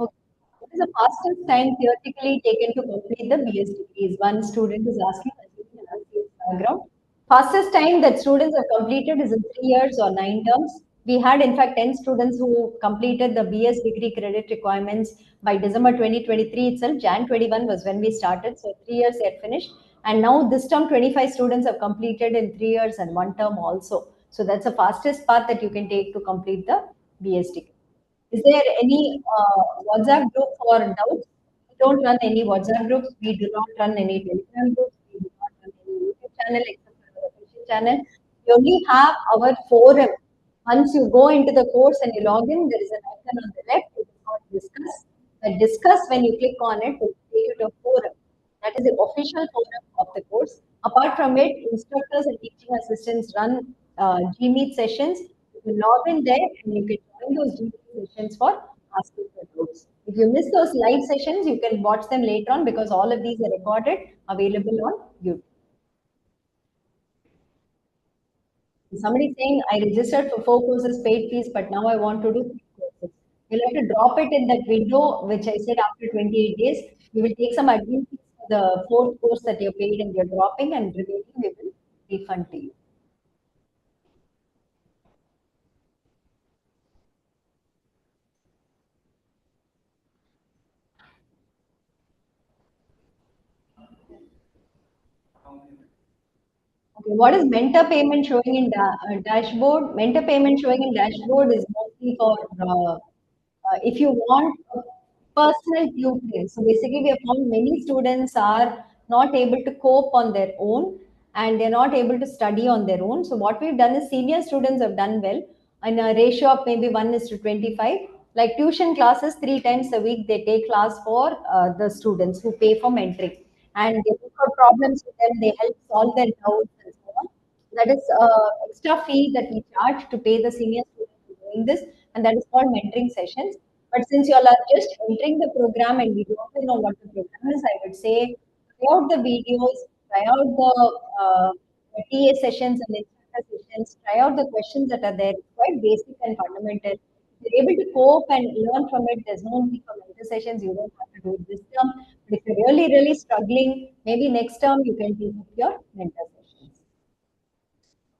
Okay. What is the fastest time theoretically taken to complete the BS degrees? One student is asking, assuming an LCS background. Fastest time that students have completed is in 3 years or 9 terms. We had, in fact, 10 students who completed the BS degree credit requirements by December 2023 itself. Jan 21 was when we started, so 3 years they had finished. And now this term, 25 students have completed in 3 years and 1 term also. So that's the fastest path that you can take to complete the BS degree. Is there any WhatsApp group for doubts? We don't run any WhatsApp groups. We do not run any Telegram groups. We do not run channel except for our official channel. We only have our forum. Once you go into the course and you log in, there is an icon on the left. It is called Discuss. The Discuss, when you click on it, will take you to a forum. That is the official forum of the course. Apart from it, instructors and teaching assistants run Gmeet sessions. You can log in there and you can join those Gmeet sessions for asking for doubts. If you miss those live sessions, you can watch them later on because all of these are recorded, available on YouTube. Somebody saying, I registered for 4 courses, paid fees, but now I want to do 3 courses. You'll have to drop it in that window, which I said after 28 days. We will take some admin fees for the fourth course that you're paid and you're dropping, and remaining we will refund to you. Okay, what is mentor payment showing in dashboard? Mentor payment showing in dashboard is mostly for if you want a personal tutoring. So basically, we have found many students are not able to cope on their own and they're not able to study on their own. So what we've done is senior students have done well in a ratio of maybe 1:25. Like tuition classes, 3 times a week, they take class for the students who pay for mentoring. And they look for problems with them, they help solve their doubts and so on. That is extra fee that we charge to pay the senior students for doing this, and that is called mentoring sessions. But since you all are just entering the program and we don't know what the program is, I would say try out the videos, try out the TA sessions and instructor sessions, try out the questions that are there. It's quite basic and fundamental. If you're able to cope and learn from it, there's no need for mentor sessions. You don't have to do it this term. But if you're really, really struggling, maybe next term you can take up your mentor sessions.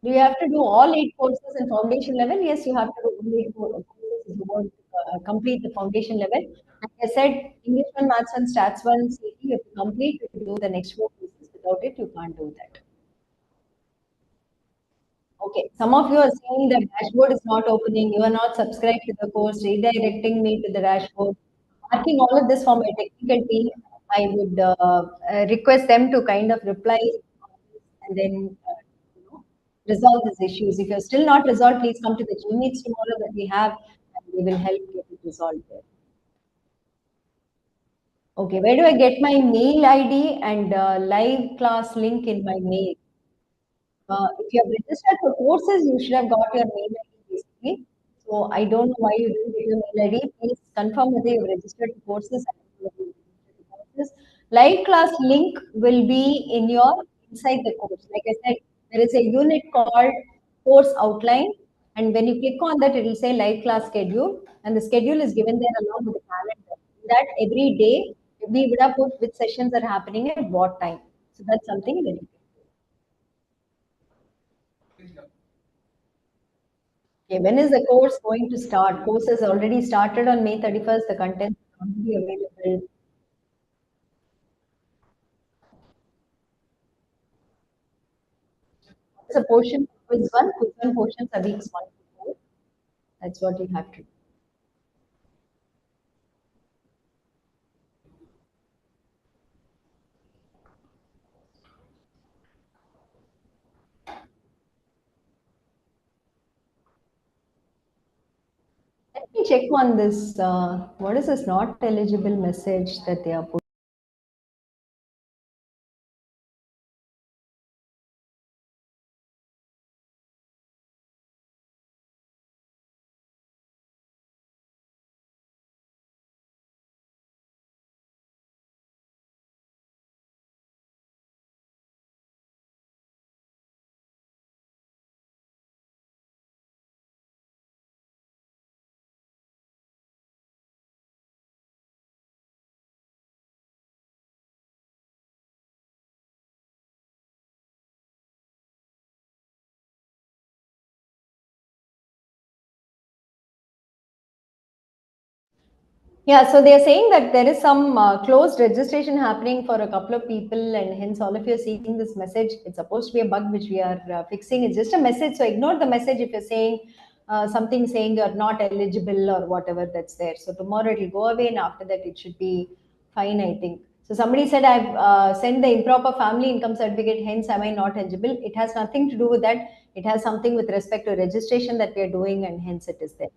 Do you have to do all 8 courses in foundation level? Yes, you have to do all 8 courses if you want to complete the foundation level. Like I said, English 1, Maths 1, Stats 1, CT, you have to complete to do the next 4 courses. Without it, you can't do that. Okay, some of you are saying the dashboard is not opening, you are not subscribed to the course, redirecting me to the dashboard. Marking all of this for my technical team, I would request them to kind of reply and then you know, resolve these issues. If you're still not resolved, please come to the Zoom meets tomorrow that we have and we will help get it resolved there. Okay, where do I get my mail ID and live class link in my mail? If you have registered for courses, you should have got your mail ID basically. So I don't know why you didn't get your mail ID. Please confirm whether you have registered for courses. Live class link will be in your inside the course. Like I said, there is a unit called course outline, and when you click on that, it will say live class schedule, and the schedule is given there along with the calendar. That every day we would have put which sessions are happening at what time. So that's something that you can. Okay, when is the course going to start? Course has already started on May 31st. The content is already available. It's a portion, quiz one portions are weeks 1 to 4. That's what you have to do. Let me check on this. What is this not eligible message that they are putting? Yeah, so they're saying that there is some closed registration happening for a couple of people, and hence all of you are seeing this message. It's supposed to be a bug which we are fixing. It's just a message, so ignore the message if you're saying something saying you're not eligible or whatever that's there. So tomorrow it will go away, and after that it should be fine, I think. So somebody said I've sent the improper family income certificate, hence am I not eligible? It has nothing to do with that. It has something with respect to registration that we are doing, and hence it is there.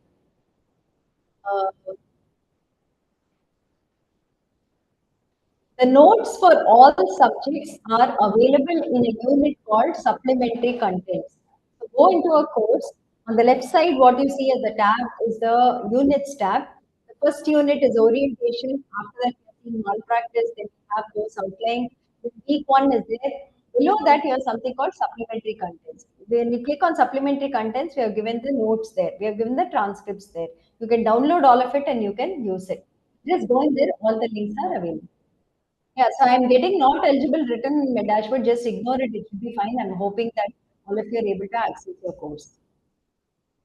Uh, The notes for all subjects are available in a unit called supplementary contents. So go into a course. On the left side, what you see as the tab is the units tab. The first unit is orientation. After that, you see malpractice. Then you have those outline. The week one is there. Below that, you have something called supplementary contents. When you click on supplementary contents, we have given the notes there. We have given the transcripts there. You can download all of it and you can use it. Just go in there. All the links are available. Yeah, so I'm getting not eligible written in my dashboard. Just ignore it. It should be fine. I'm hoping that all of you are able to access your course.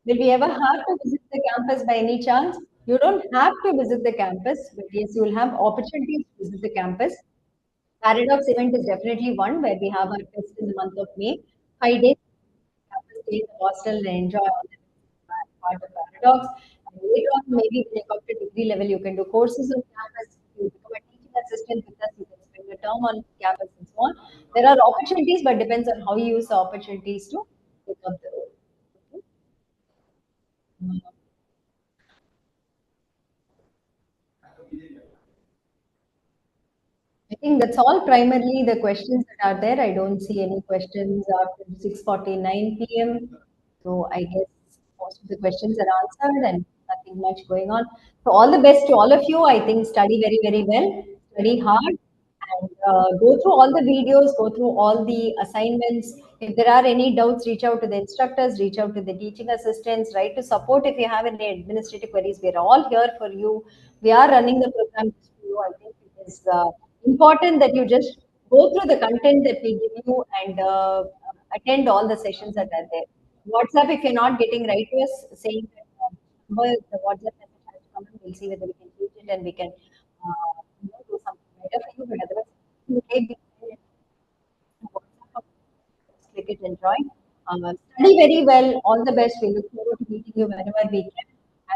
Will we ever have to visit the campus by any chance? You don't have to visit the campus, but yes, you will have opportunities to visit the campus. Paradox event is definitely one where we have our fest in the month of May. 5 days, campus stay in the hostel and enjoy all the part of Paradox. And later on, maybe when you come to degree level, you can do courses on campus. You become a teaching assistant with us. You can spend a term on campus and so on. There are opportunities, but depends on how you use the opportunities to pick up the role. Okay. I think that's all primarily the questions that are there. I don't see any questions after 6:49 p.m. So I guess most of the questions are answered and nothing much going on. So all the best to all of you. I think study very, very well, study hard, and go through all the videos, go through all the assignments. If there are any doubts, reach out to the instructors, reach out to the teaching assistants, write to support if you have any administrative queries. We are all here for you. We are running the program for you. I think it is important that you just go through the content that we give you and attend all the sessions that are there. WhatsApp, if you're not getting right to us, saying that the WhatsApp message has come in, we'll see whether we can use it and we can do something better for you. But otherwise, you may be WhatsApp, click it and join. Study very well. All the best. We look forward to meeting you whenever we can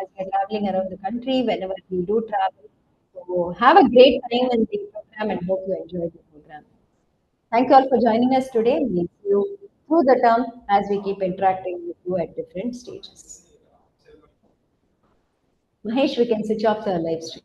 as we're traveling around the country, whenever we do travel. So have a great time in the program and hope you enjoy the program. Thank you all for joining us today. We'll see you through the term as we keep interacting with you at different stages. Mahesh, we can switch off the live stream.